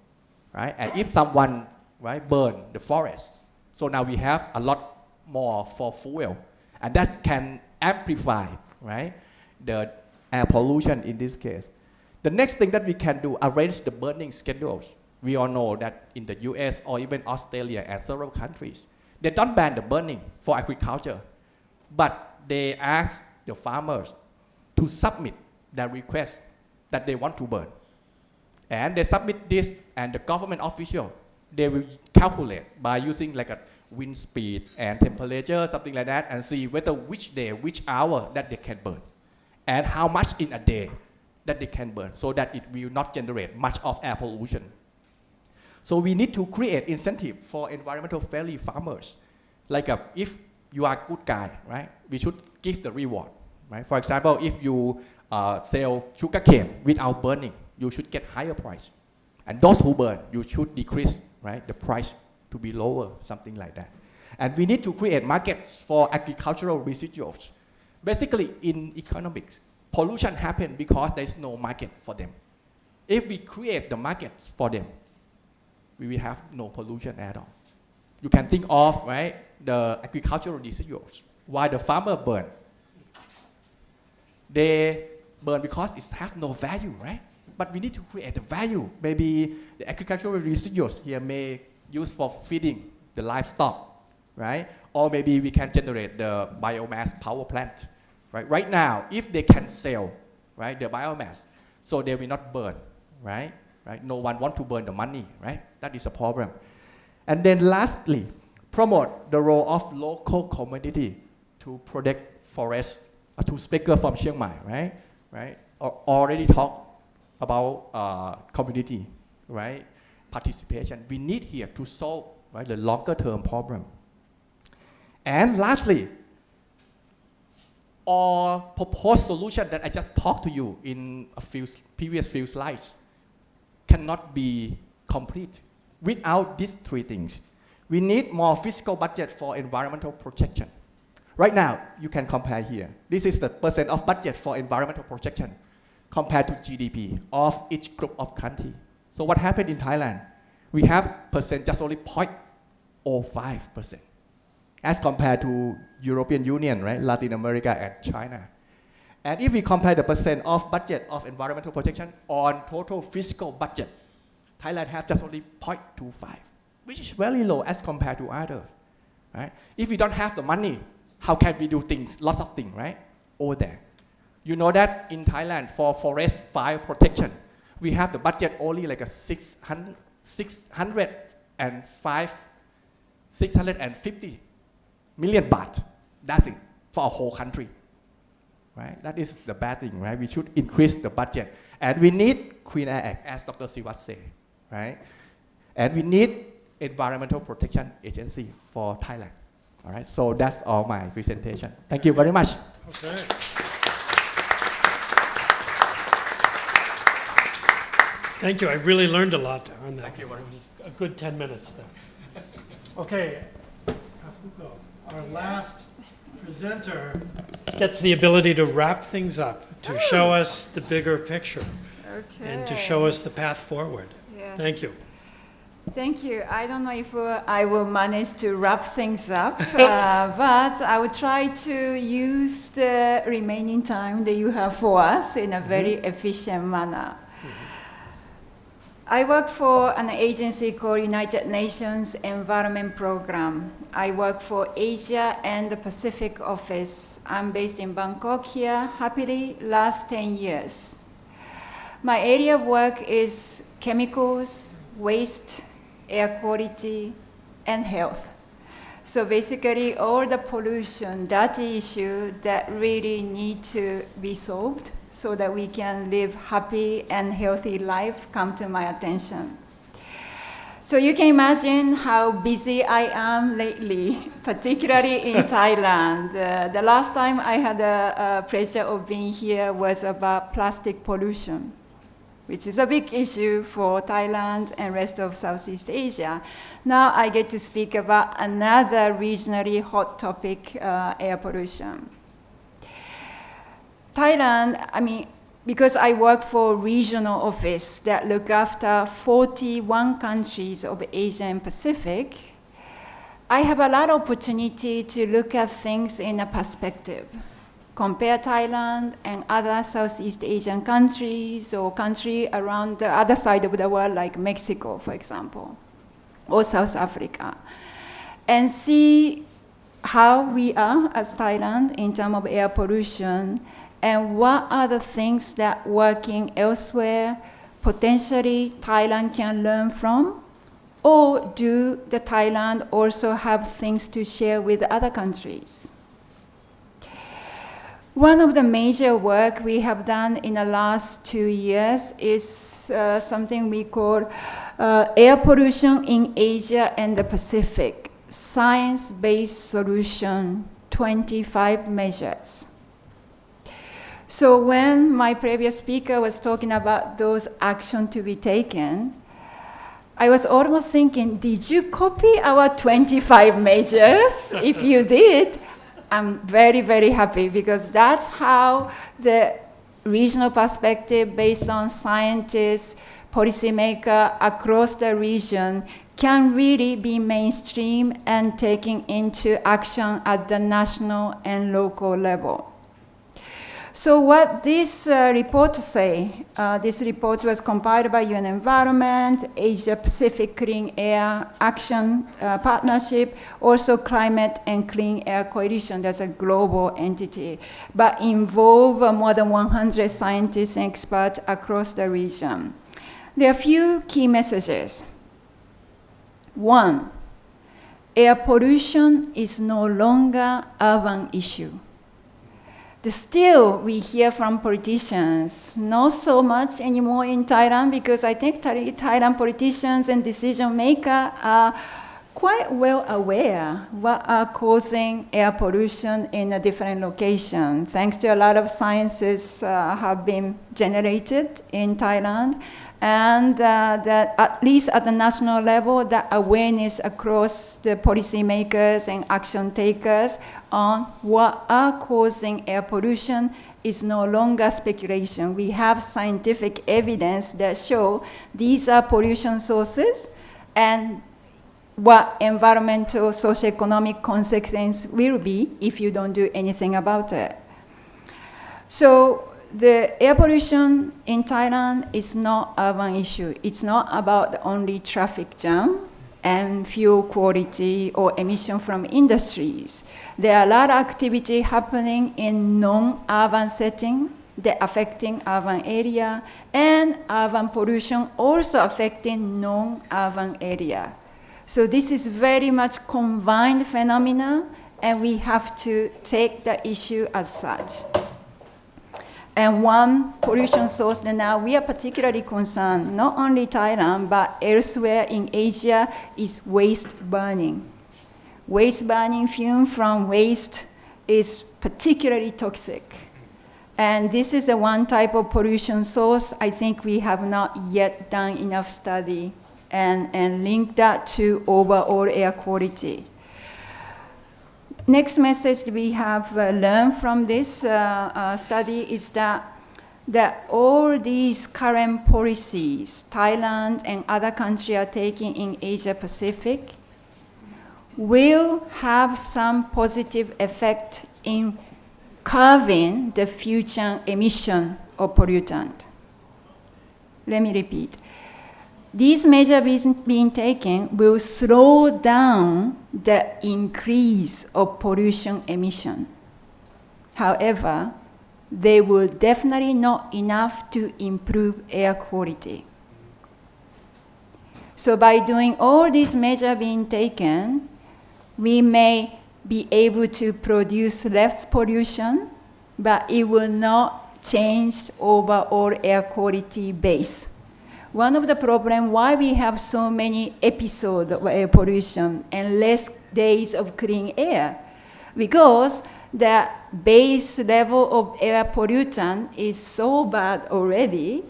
right? And if someone, right, burn the forests, so now we have a lot more for fuel, and that can amplify, right, the air pollution in this case. The next thing that we can do, arrange the burning schedules. We all know that in the US or even Australia and several countries, they don't ban the burning for agriculture, but they ask the farmers to submit their request that they want to burn. And they submit this, and the government official, they will calculate by using like a wind speed and temperature, something like that, and see whether which day, which hour that they can burn, and how much in a day that they can burn, so that it will not generate much of air pollution. So we need to create incentive for environmental friendly farmers. Like if you are a good guy, right, we should give the reward, right? For example, if you sell sugarcane without burning, you should get higher price. And those who burn, you should decrease, right, the price to be lower, something like that. And we need to create markets for agricultural residuals. Basically, in economics, pollution happens because there's no market for them. If we create the markets for them, we will have no pollution at all. You can think of, right, the agricultural residuals. Why the farmer burn? They burn because it has no value, right? But we need to create the value. Maybe the agricultural residuals here may use for feeding the livestock, right? Or maybe we can generate the biomass power plant, right? Right now, if they can sell, right, the biomass, so they will not burn, right? Right? No one wants to burn the money, right? That is a problem. And then lastly, promote the role of local community to protect forests. Two speakers from Chiang Mai, right? Right? Already talked about community, right? Participation. We need here to solve, right, the longer term problem. And lastly, our proposed solution that I just talked to you in a previous few slides cannot be complete without these three things. We need more fiscal budget for environmental protection. Right now, you can compare here. This is the percent of budget for environmental protection compared to GDP of each group of country. So what happened in Thailand? We have percent just only 0.05% as compared to European Union, right, Latin America and China. And if we compare the percent of budget of environmental protection on total fiscal budget, Thailand has just only 0.25, which is very low as compared to others, right? If we don't have the money, how can we do things, lots of things, right, over there? You know that in Thailand for forest fire protection, we have the budget only like a 650 million baht. That's it for a whole country. Right? That is the bad thing, right? We should increase the budget. And we need Clean Air Act, as Dr. Sivat said, right? And we need Environmental Protection Agency for Thailand. All right, so that's all my presentation. Thank you very much. Okay. Thank you. I really learned a lot on that. Thank you very much. A good 10 minutes there. Okay, Kapuko, our last presenter gets the ability to wrap things up, to show us the bigger picture, and to show us the path forward. Yes. Thank you. Thank you. I don't know if I will manage to wrap things up, but I will try to use the remaining time that you have for us in a very efficient manner. I work for an agency called United Nations Environment Program. I work for Asia and the Pacific office. I'm based in Bangkok here, happily, last 10 years. My area of work is chemicals, waste, air quality, and health. So basically, all the pollution, that issue that really need to be solved so that we can live happy and healthy life come to my attention. So you can imagine how busy I am lately, particularly in Thailand. The last time I had a pleasure of being here was about plastic pollution, which is a big issue for Thailand and rest of Southeast Asia. Now I get to speak about another regionally hot topic, air pollution. Thailand, because I work for a regional office that look after 41 countries of Asia and Pacific, I have a lot of opportunity to look at things in a perspective. Compare Thailand and other Southeast Asian countries or countries around the other side of the world like Mexico, for example, or South Africa, and see how we are as Thailand in terms of air pollution and what are the things that working elsewhere potentially Thailand can learn from, or do the Thailand also have things to share with other countries? One of the major work we have done in the last 2 years is something we call Air Pollution in Asia and the Pacific, Science-Based Solution, 25 Measures. So when my previous speaker was talking about those actions to be taken, I was almost thinking, did you copy our 25 measures? If you did, I'm very, very happy because that's how the regional perspective based on scientists, policymakers across the region can really be mainstream and taken into action at the national and local level. So what this report say, this report was compiled by UN Environment, Asia Pacific Clean Air Action Partnership, also Climate and Clean Air Coalition, that's a global entity, but involve more than 100 scientists and experts across the region. There are a few key messages. One, air pollution is no longer urban issue. Still, we hear from politicians, not so much anymore in Thailand, because I think Thailand politicians and decision makers are quite well aware what are causing air pollution in a different location. Thanks to a lot of sciences have been generated in Thailand, and that at least at the national level, the awareness across the policymakers and action takers on what are causing air pollution is no longer speculation. We have scientific evidence that show these are pollution sources and what environmental socioeconomic consequences will be if you don't do anything about it. So the air pollution in Thailand is not an urban issue. It's not about only traffic jam and fuel quality or emission from industries. There are a lot of activity happening in non-urban setting that affecting urban area, and urban pollution also affecting non-urban area. So this is very much combined phenomena, and we have to take the issue as such. And one pollution source that now we are particularly concerned, not only Thailand, but elsewhere in Asia, is waste burning. Waste burning fume from waste is particularly toxic. And this is the one type of pollution source I think we have not yet done enough study and link that to overall air quality. Next message we have learned from this study is that all these current policies Thailand and other countries are taking in Asia Pacific will have some positive effect in curbing the future emission of pollutant. Let me repeat. These measures being taken will slow down the increase of pollution emission. However, they will definitely not enough to improve air quality. So by doing all these measures being taken, we may be able to produce less pollution, but it will not change overall air quality base. One of the problems why we have so many episodes of air pollution and less days of clean air, because the base level of air pollutant is so bad already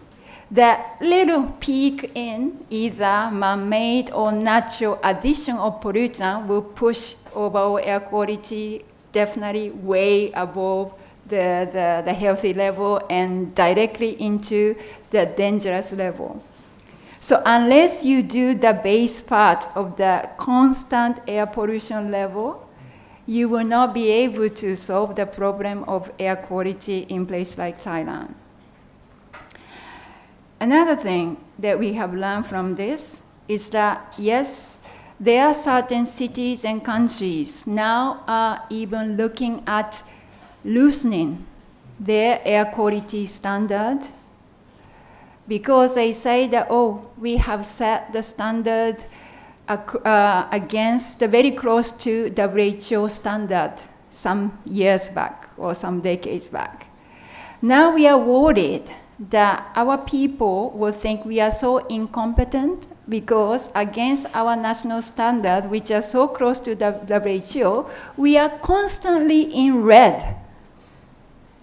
that little peak in either man-made or natural addition of pollutant will push overall air quality definitely way above the healthy level and directly into the dangerous level. So unless you do the base part of the constant air pollution level, you will not be able to solve the problem of air quality in places like Thailand. Another thing that we have learned from this is that, yes, there are certain cities and countries now are even looking at loosening their air quality standard, because they say that, oh, we have set the standard against the very close to WHO standard some years back or some decades back. Now we are worried that our people will think we are so incompetent because against our national standard, which are so close to the WHO, we are constantly in red.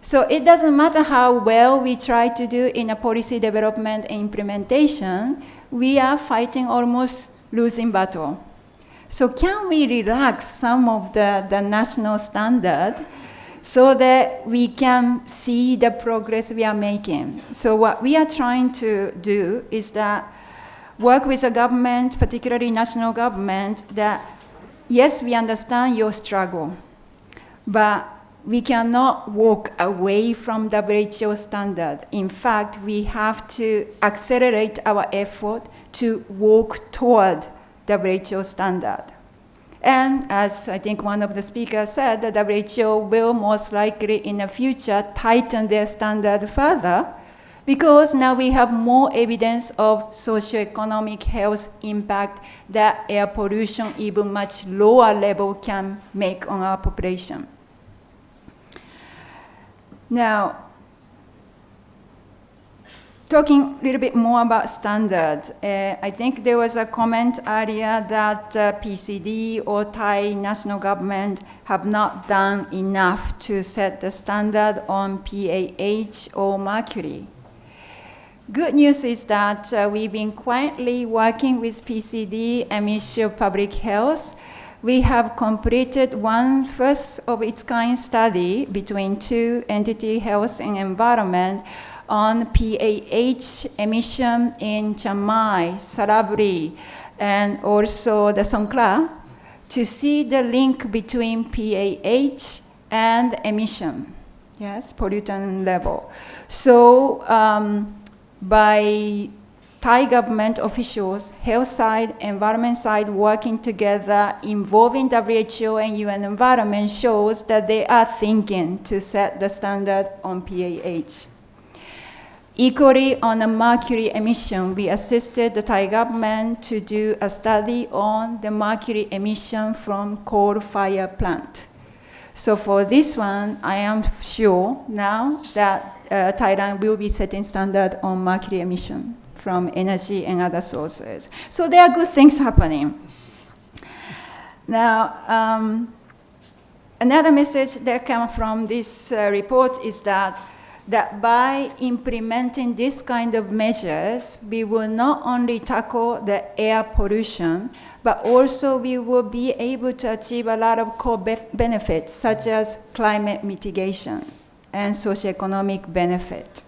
So it doesn't matter how well we try to do in a policy development and implementation, we are fighting almost losing battle. So can we relax some of the national standard so that we can see the progress we are making? So what we are trying to do is that work with the government, particularly national government, that yes, we understand your struggle, but we cannot walk away from WHO standard. In fact, we have to accelerate our effort to walk toward WHO standard. And as I think one of the speakers said, the WHO will most likely in the future tighten their standard further, because now we have more evidence of socioeconomic health impact that air pollution, even much lower level, can make on our population. Now, talking a little bit more about standards, I think there was a comment earlier that PCD or Thai national government have not done enough to set the standard on PAH or mercury. Good news is that we've been quietly working with PCD and Ministry of Public Health. We have completed one first of its kind study between two entities, health and environment, on PAH emission in Chiang Mai, Saraburi, and also the Songkhla, to see the link between PAH and emission, yes, pollutant level. So by Thai government officials, health side, environment side working together, involving WHO and UN Environment, shows that they are thinking to set the standard on PAH. Equally, on the mercury emission, we assisted the Thai government to do a study on the mercury emission from coal fire plant. So for this one, I am sure now that Thailand will be setting standard on mercury emission from energy and other sources. So there are good things happening. Now, another message that comes from this report is that by implementing this kind of measures, we will not only tackle the air pollution, but also we will be able to achieve a lot of core benefits, such as climate mitigation and socioeconomic benefit.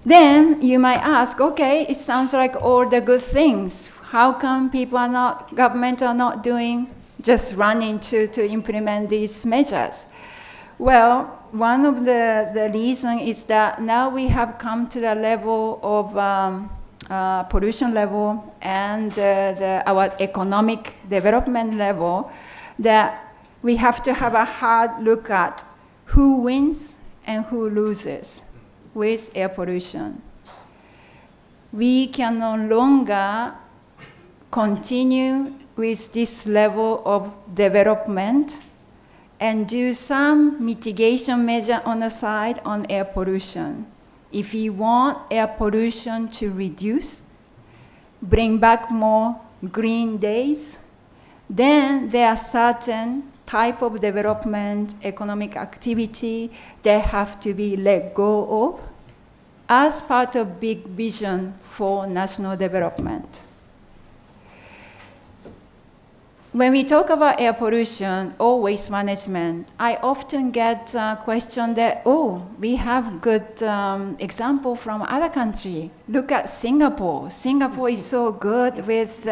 Then you might ask, okay, it sounds like all the good things. How come government are not doing, just running to implement these measures? Well, one of the reasons is that now we have come to the level of pollution level and our economic development level that we have to have a hard look at who wins and who loses with air pollution. We can no longer continue with this level of development and do some mitigation measure on the side on air pollution. If we want air pollution to reduce, bring back more green days, then there are certain type of development, economic activity that have to be let go of as part of big vision for national development. When we talk about air pollution or waste management, I often get a question that, oh, we have good example from other country. Look at Singapore. Singapore is so good with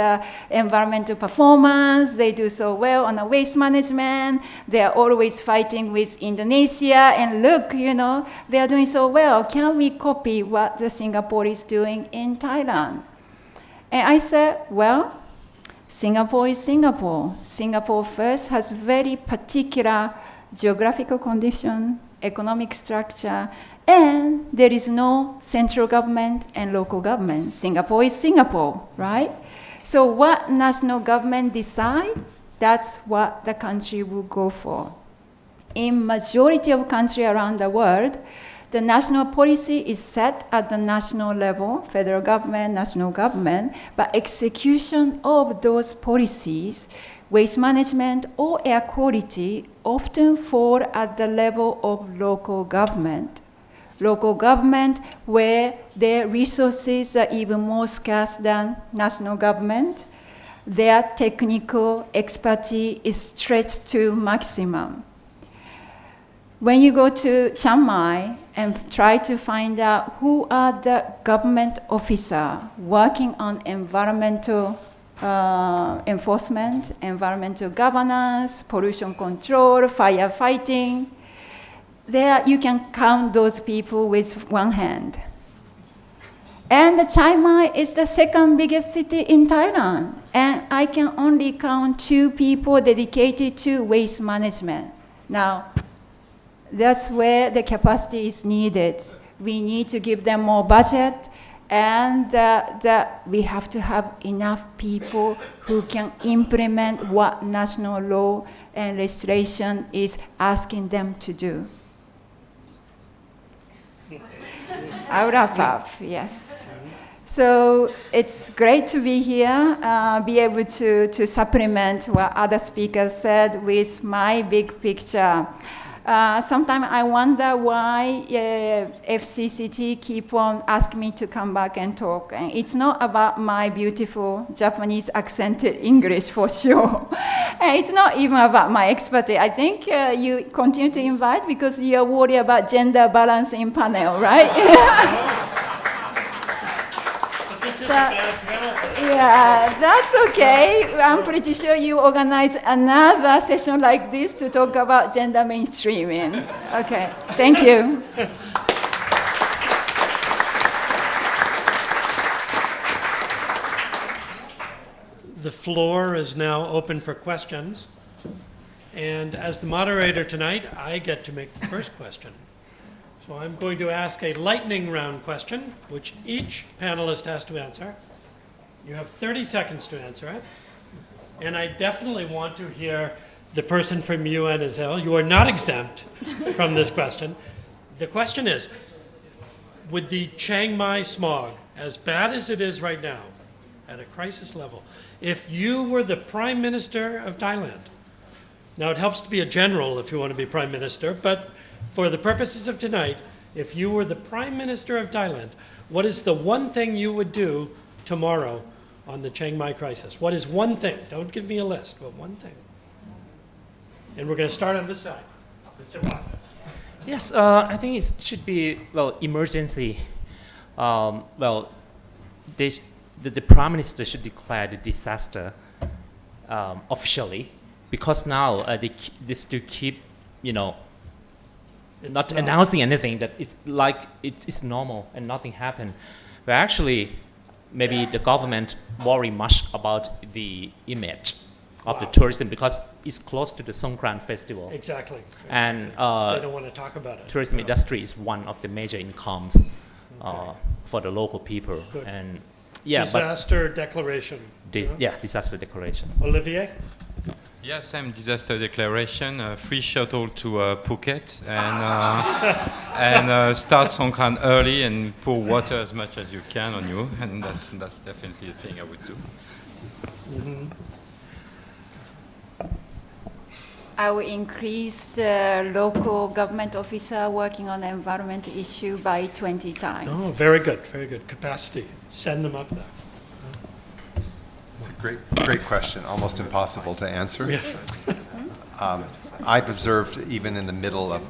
environmental performance. They do so well on the waste management. They are always fighting with Indonesia. And look, you know, they are doing so well. Can we copy what the Singapore is doing in Thailand? And I said, well, Singapore is Singapore. Singapore first has very particular geographical condition, economic structure, and there is no central government and local government. Singapore is Singapore, right? So what national government decide, that's what the country will go for. In majority of countries around the world, the national policy is set at the national level, federal government, national government, but execution of those policies, waste management or air quality, often fall at the level of local government. Local government where their resources are even more scarce than national government, their technical expertise is stretched to maximum. When you go to Chiang Mai and try to find out who are the government officers working on environmental enforcement, environmental governance, pollution control, firefighting, there you can count those people with one hand. And Chiang Mai is the second biggest city in Thailand, and I can only count 2 people dedicated to waste management. Now, that's where the capacity is needed. We need to give them more budget, and we have to have enough people who can implement what national law and legislation is asking them to do. I'll wrap up, yes. So it's great to be here, be able to supplement what other speakers said with my big picture. Sometimes I wonder why FCCT keep on asking me to come back and talk. And it's not about my beautiful Japanese accented English for sure. And it's not even about my expertise. I think you continue to invite because you're worried about gender balance in panel, right? Yeah, that's okay. I'm pretty sure you organize another session like this to talk about gender mainstreaming. Okay, thank you. The floor is now open for questions. And as the moderator tonight, I get to make the first question. So I'm going to ask a lightning round question, which each panelist has to answer. You have 30 seconds to answer it. And I definitely want to hear the person from UNSL. You are not exempt from this question. The question is, with the Chiang Mai smog, as bad as it is right now, at a crisis level, if you were the Prime Minister of Thailand, now it helps to be a general if you want to be Prime Minister, but for the purposes of tonight, if you were the Prime Minister of Thailand, what is the one thing you would do tomorrow on the Chiang Mai crisis? What is one thing? Don't give me a list, but one thing. And we're going to start on this side. Yes, I think it should be, well, emergency. The Prime Minister should declare the disaster officially, because now they still keep, not announcing anything, that it's like it's normal and nothing happened. But actually, maybe the government worry much about the image of the tourism because it's close to the Songkran festival. Exactly. And they don't want to talk about it. Tourism industry is one of the major incomes for the local people. Good. And Yeah, disaster declaration. disaster declaration. Olivier? Yeah, same disaster declaration, free shuttle to Phuket, and start Songkran early and pour water as much as you can on you, and that's definitely a thing I would do. I will increase the local government officer working on the environment issue by 20 times. Oh, very good, very good. Capacity. Send them up there. It's a great question, almost impossible to answer. Yeah. I've observed even in the middle of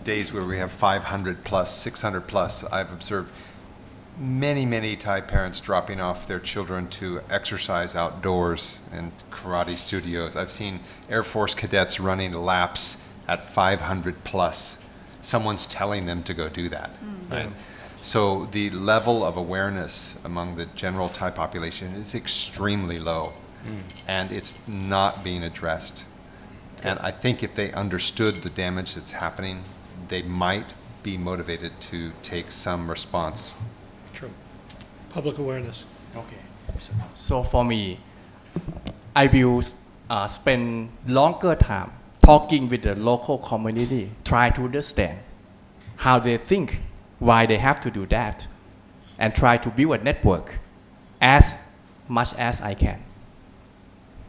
days where we have 500 plus, 600 plus, I've observed many Thai parents dropping off their children to exercise outdoors and karate studios. I've seen Air Force cadets running laps at 500 plus. Someone's telling them to go do that. Right? So the level of awareness among the general Thai population is extremely low, and it's not being addressed. And I think if they understood the damage that's happening, they might be motivated to take some response. True. Public awareness. Okay. So for me, I will spend longer time talking with the local community, try to understand how they think, why they have to do that, and try to build a network as much as I can.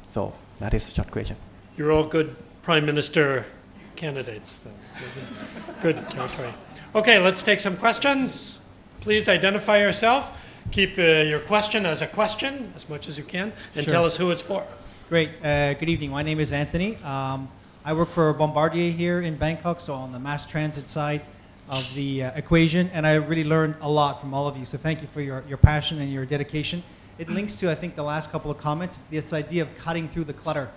So that is a short question. You're all good Prime Minister candidates, then. Good territory. Okay, let's take some questions. Please identify yourself. Keep your question as a question as much as you can, and Sure. tell us who it's for. Great. Good evening. My name is Anthony. I work for Bombardier here in Bangkok, so on the mass transit side of the equation, and I really learned a lot from all of you. So thank you for your passion and your dedication. It links to, I think, the last couple of comments. It's this idea of cutting through the clutter.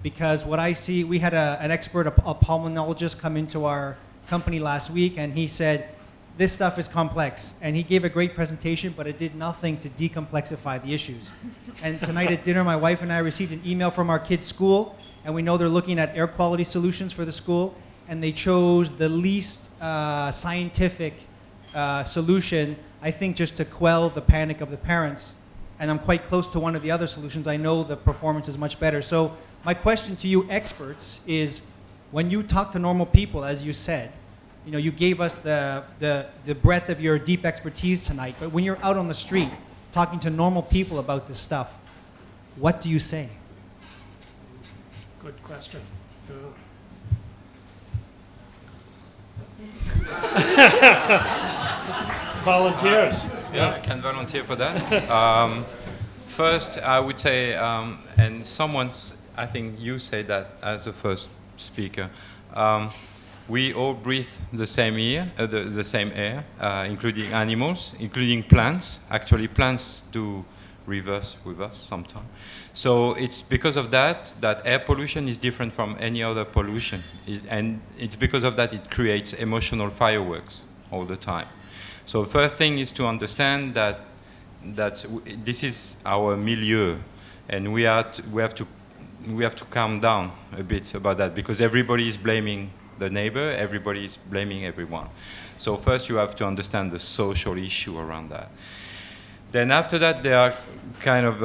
Because what I see, we had an expert, a pulmonologist, come into our company last week, and he said, this stuff is complex. And he gave a great presentation, but it did nothing to decomplexify the issues. And tonight at dinner, my wife and I received an email from our kids' school, and we know they're looking at air quality solutions for the school, and they chose the least scientific solution, I think, just to quell the panic of the parents. And I'm quite close to one of the other solutions. I know the performance is much better. So my question to you experts is, when you talk to normal people, as you said, you know, you gave us the breadth of your deep expertise tonight, but when you're out on the street talking to normal people about this stuff, what do you say? Good question. Volunteers. Yeah, I can volunteer for that. First, I would say, and someone's, I think you say that as the first speaker, we all breathe the same air, including animals, including plants. Actually, plants do reverse with us sometimes. So it's because of that air pollution is different from any other pollution. And it's because of that it creates emotional fireworks all the time. So the first thing is to understand that this is our milieu, and we have to calm down a bit about that, because everybody is blaming the neighbor, everybody is blaming everyone. So first you have to understand the social issue around that. Then after that, there are kind of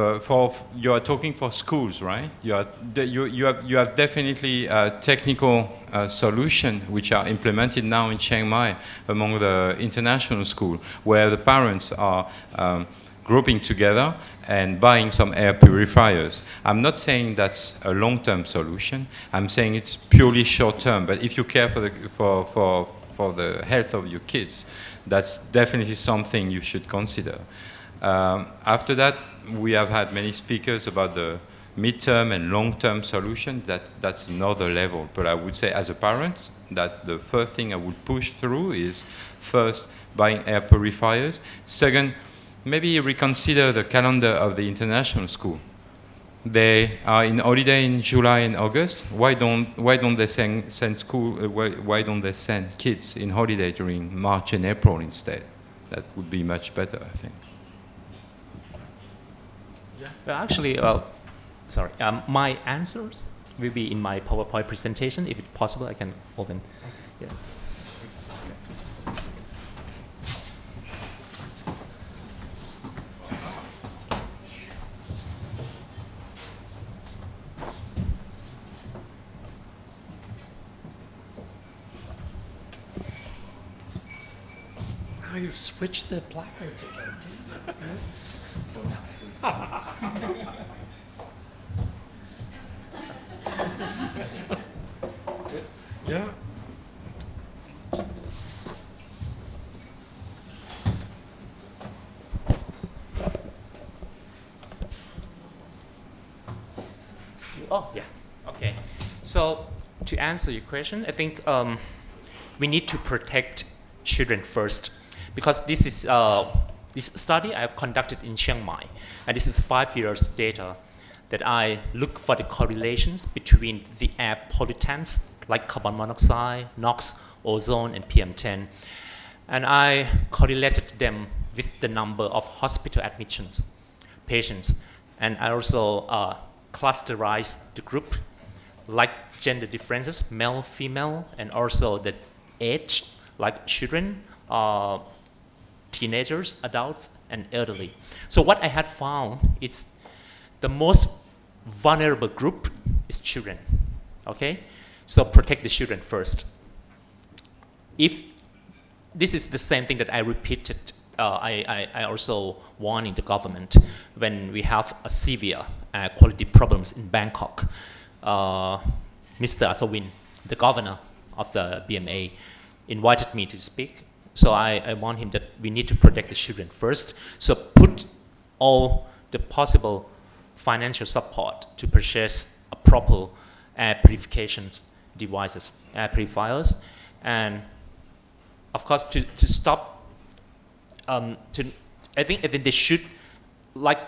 you are talking for schools, right? You have definitely technical solutions which are implemented now in Chiang Mai among the international school, where the parents are grouping together and buying some air purifiers. I'm not saying that's a long-term solution. I'm saying it's purely short-term. But if you care for the health of your kids, that's definitely something you should consider. After that, we have had many speakers about the mid-term and long-term solution. That's another level. But I would say, as a parent, that the first thing I would push through is first buying air purifiers. Second, maybe reconsider the calendar of the international school. They are in holiday in July and August. Why don't they send school? Why don't they send kids in holiday during March and April instead? That would be much better, I think. Well, actually, my answers will be in my PowerPoint presentation. If it's possible, I can open. Yeah. Now you've switched the placards again. Yeah. Oh, yes. Okay. So to answer your question, I think we need to protect children first, because this is this study I have conducted in Chiang Mai, and this is 5 years data that I look for the correlations between the air pollutants like carbon monoxide, NOx, ozone, and PM10, and I correlated them with the number of hospital admissions, patients, and I also clusterized the group like gender differences, male, female, and also the age, like children, teenagers, adults, and elderly. So what I had found is the most vulnerable group is children, okay? So protect the children first. If this is the same thing that I repeated, I also warning the government when we have a severe quality problems in Bangkok. Mr. Asawin, the governor of the BMA, invited me to speak. So I warned him that we need to protect the children first. So put all the possible financial support to purchase a proper air purification devices, air purifiers, and of course to stop. I think they should like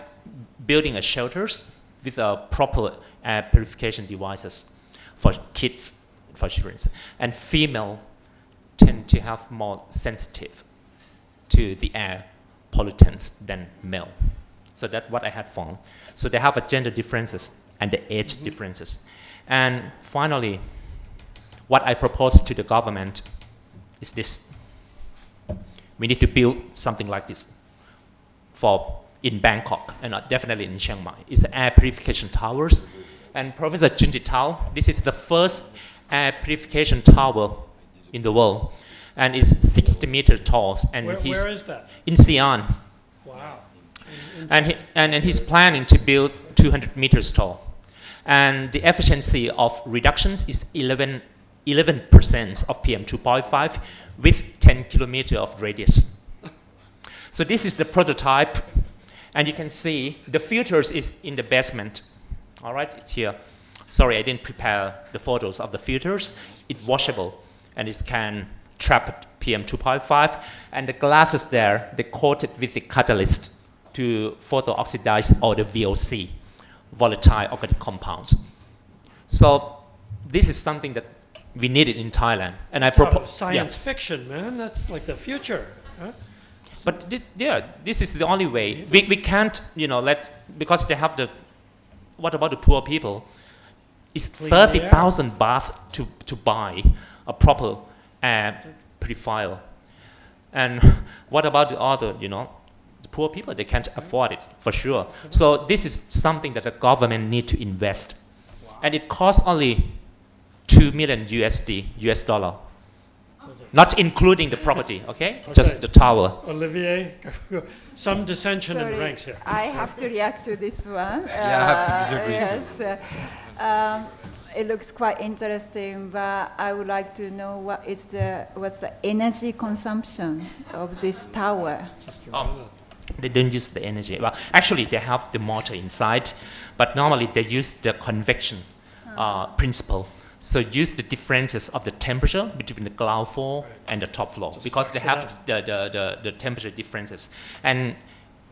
building a shelters with a proper air purification devices for kids, for children, and female tend to have more sensitive to the air pollutants than male. So that's what I had found. So they have a gender differences and the age differences. And finally, what I propose to the government is this. We need to build something like this for in Bangkok and definitely in Chiang Mai. It's air purification towers. And Professor Junji Tao, this is the first air purification tower in the world, and it's 60 meters tall. And Where is that? In Xi'an. Wow. And he's planning to build 200 meters tall. And the efficiency of reductions is 11% of PM2.5 with 10 kilometers of radius. So this is the prototype. And you can see the filters is in the basement. All right, it's here. Sorry, I didn't prepare the photos of the filters. It's washable, and it can trap PM2.5. And the glasses there, they coated with the catalyst to photo-oxidize all the VOC, volatile organic compounds. So this is something that we needed in Thailand. And I propose science fiction, man. That's like the future. Huh? But this is the only way. We can't, because they have the. What about the poor people? It's 30,000 baht to buy a proper air purifier. And what about the other, the poor people? They can't afford it, for sure. So this is something that the government need to invest. Wow. And it costs only $2 million US dollar. Not including the property, okay? Just the tower. Olivier, some dissension in the ranks here. I have to react to this one. Yeah, I have to disagree too. Yes. It looks quite interesting, but I would like to know what's the energy consumption of this tower? They don't use the energy. Well, actually, they have the motor inside, but normally they use the convection principle. So use the differences of the temperature between the ground floor and the top floor, because they have the temperature differences. And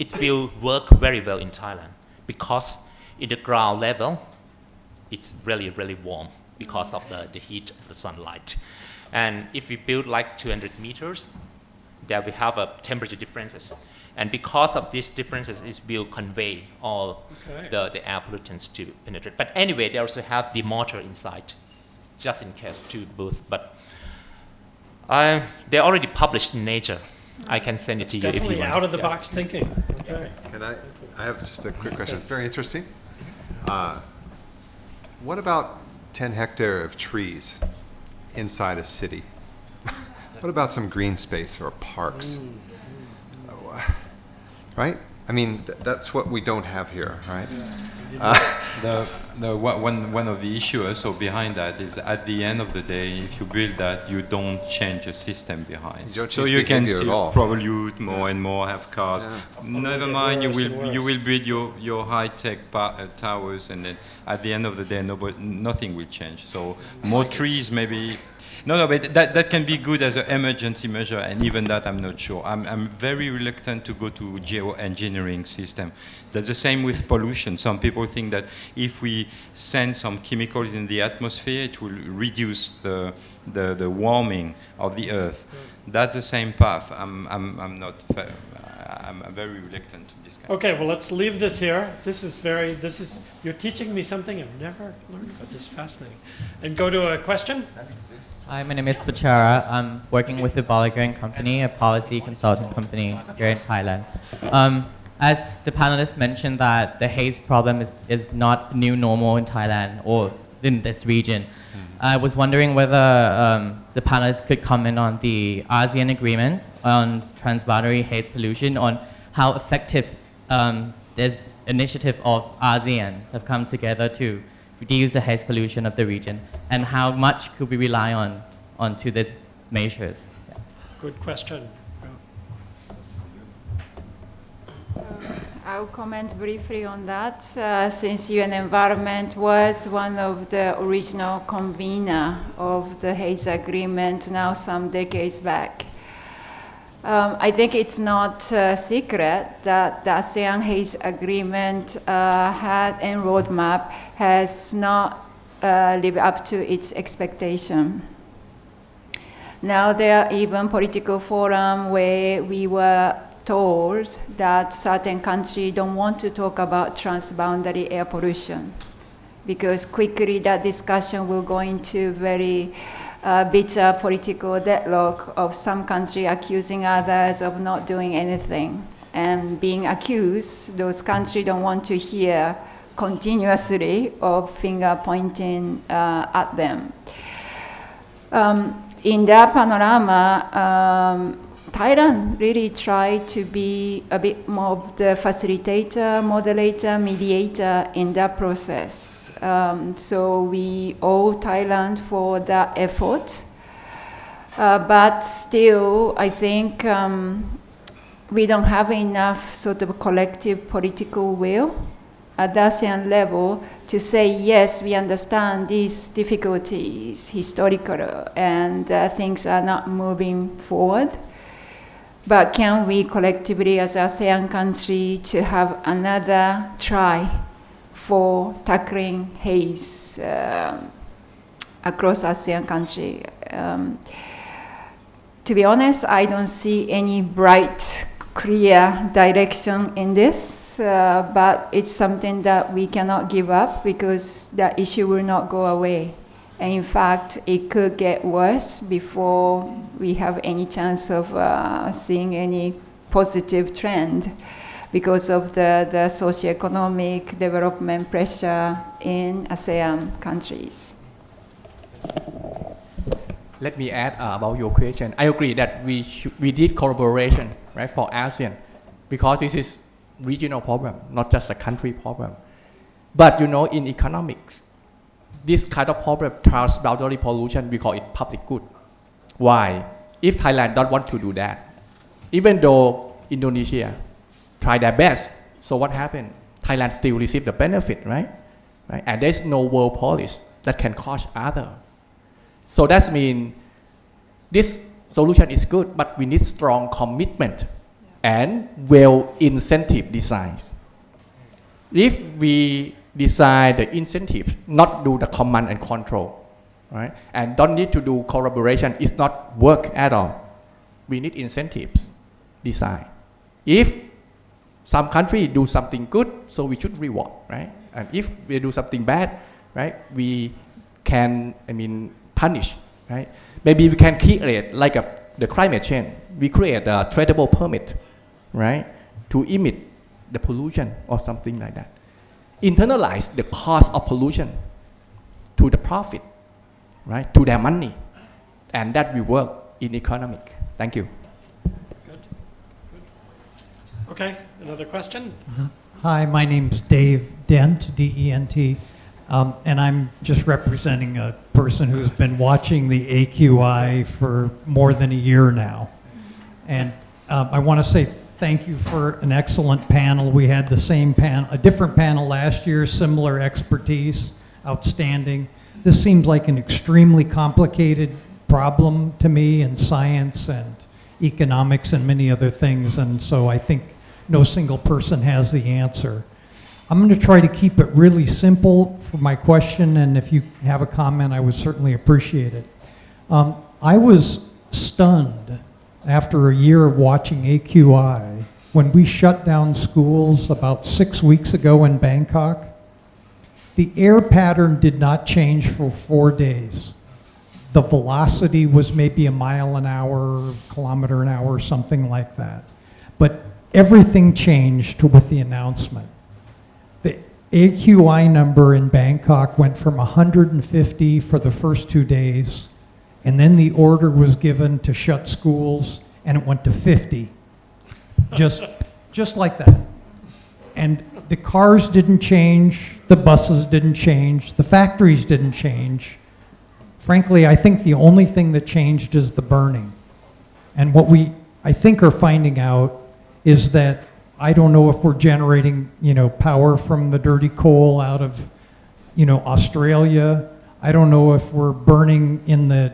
it will work very well in Thailand, because in the ground level, it's really, really warm because of the heat of the sunlight. And if we build like 200 meters, there we have a temperature differences. And because of these differences, it will convey all the air pollutants to penetrate. But anyway, they also have the motor inside, just in case to both. But they already published in Nature. I can send it to you if you want. Definitely out of the box thinking. Okay. I have just a quick question. It's very interesting. What about 10 hectares of trees inside a city? What about some green space or parks? Right? I mean, that's what we don't have here, right? One of the issues also behind that is at the end of the day, if you build that, you don't change the system behind. You don't So change you can behavior at still all. pollute more and more, have cars. Yeah. Never get mind, worse and you worse. will build your high-tech towers, and then at the end of the day, nothing will change. So more trees, maybe. No, but that can be good as an emergency measure, and even that I'm not sure. I'm very reluctant to go to geoengineering system. That's the same with pollution. Some people think that if we send some chemicals in the atmosphere, it will reduce the warming of the Earth. That's the same path. I'm not. I'm very reluctant to this kind. Okay, well, let's leave this here. You're teaching me something I've never learned, but this is fascinating. And go to a question. Hi, my name is Pachara. I'm working with the Balagan Company, a policy consulting company here in Thailand. As the panelists mentioned that the haze problem is not new normal in Thailand or in this region, I was wondering whether the panelists could comment on the ASEAN agreement on transboundary haze pollution, on how effective this initiative of ASEAN have come together to reduce the haze pollution of the region, and how much could we rely onto these measures? Yeah. Good question. I'll comment briefly on that. Since UN Environment was one of the original convener of the haze agreement now some decades back, I think it's not a secret that the ASEAN haze agreement and roadmap has not lived up to its expectation. Now there are even political forum where we were told that certain countries don't want to talk about transboundary air pollution because quickly that discussion will go into very bitter political deadlock of some country accusing others of not doing anything. And being accused, those countries don't want to hear continuously of finger pointing at them. In that panorama, Thailand really tried to be a bit more of the facilitator, moderator, mediator in that process. So we owe Thailand for that effort. But still, I think we don't have enough sort of collective political will at the ASEAN level to say, yes, we understand these difficulties historically and things are not moving forward. But can we collectively as ASEAN country to have another try for tackling haze across ASEAN country? To be honest, I don't see any bright, clear direction in this, but it's something that we cannot give up because the issue will not go away. And in fact, it could get worse before we have any chance of seeing any positive trend because of the socioeconomic development pressure in ASEAN countries. Let me add about your question. I agree that we did collaboration, right, for ASEAN because this is regional problem, not just a country problem. But you know, in economics, this kind of problem, transboundary pollution, we call it public good. Why? If Thailand don't want to do that, even though Indonesia try their best, so what happened? Thailand still receive the benefit, right? And there's no world policy that can cause other. So that means this solution is good, but we need strong commitment and well incentive designs. If we design the incentives, not do the command and control, right? And don't need to do collaboration, it's not work at all. We need incentives design. If some country do something good, so we should reward, right? And if we do something bad, right, we can, punish, right? Maybe we can create like the climate change. We create a tradable permit, right, to emit the pollution or something like that. Internalize the cost of pollution to the profit, right, to their money, and that will work in economic. Thank you. Okay, another question? Hi, my name's Dave Dent, D-E-N-T, and I'm just representing a person who's been watching the AQI for more than a year now. And I want to say thank you for an excellent panel. We had the same panel, a different panel last year, similar expertise, outstanding. This seems like an extremely complicated problem to me in science and economics and many other things, and so I think no single person has the answer. I'm going to try to keep it really simple for my question, and if you have a comment, I would certainly appreciate it. I was stunned after a year of watching AQI when we shut down schools about 6 weeks ago in Bangkok. The air pattern did not change for 4 days. The velocity was maybe a mile an hour, kilometer an hour, something like that. But everything changed with the announcement. The AQI number in Bangkok went from 150 for the first 2 days, and then the order was given to shut schools, and it went to 50. Just like that. And the cars didn't change, the buses didn't change, the factories didn't change. Frankly, I think the only thing that changed is the burning. And what we, I think, are finding out is that I don't know if we're generating, power from the dirty coal out of, Australia. I don't know if we're burning in the,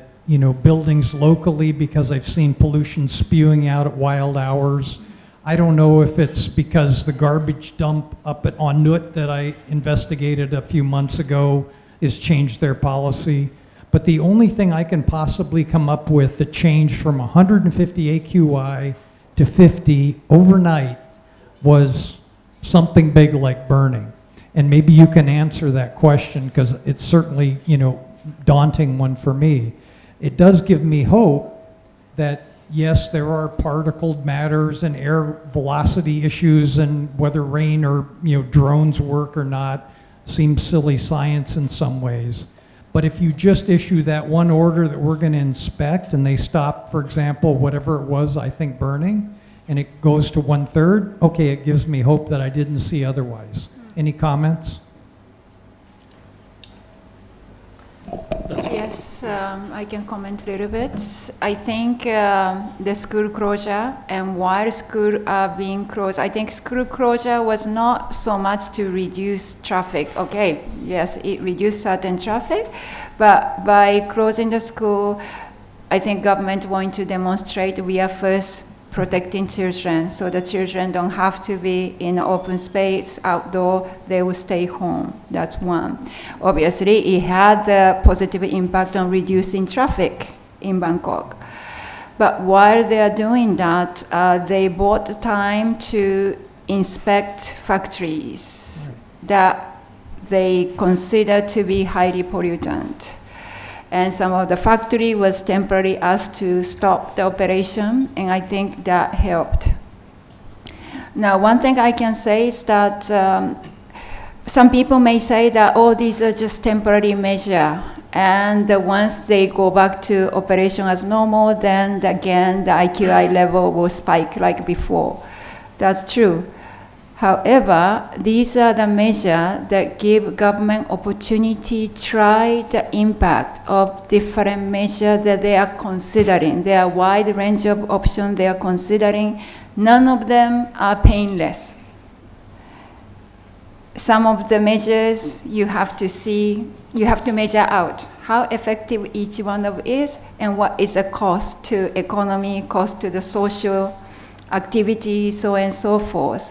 buildings locally because I've seen pollution spewing out at wild hours. I don't know if it's because the garbage dump up on Nut that I investigated a few months ago has changed their policy. But the only thing I can possibly come up with that changed from 150 AQI to 50 overnight was something big like burning. And maybe you can answer that question, because it's certainly, daunting one for me. It does give me hope that yes, there are particled matters and air velocity issues, and whether rain or drones work or not seems silly science in some ways. But if you just issue that one order that we're going to inspect, and they stop, for example, whatever it was, I think burning, and it goes to 1/3, okay, it gives me hope that I didn't see otherwise. Any comments? Yes, I can comment a little bit. I think the school closure, and while schools are being closed, I think school closure was not so much to reduce traffic. Okay, yes, it reduced certain traffic, but by closing the school, I think government want to demonstrate we are first protecting children, so the children don't have to be in open space, outdoor, they will stay home. That's one. Obviously, it had a positive impact on reducing traffic in Bangkok. But while they are doing that, they bought the time to inspect factories that they consider to be highly pollutant. And some of the factory was temporarily asked to stop the operation, and I think that helped. Now, one thing I can say is that some people may say that, oh, these are just temporary measures, and once they go back to operation as normal, then again, the IQI level will spike like before. That's true. However, these are the measures that give government opportunity to try the impact of different measures that they are considering. There are a wide range of options they are considering. None of them are painless. Some of the measures you have to measure out how effective each one of is and what is the cost to economy, cost to the social activity, so on and so forth.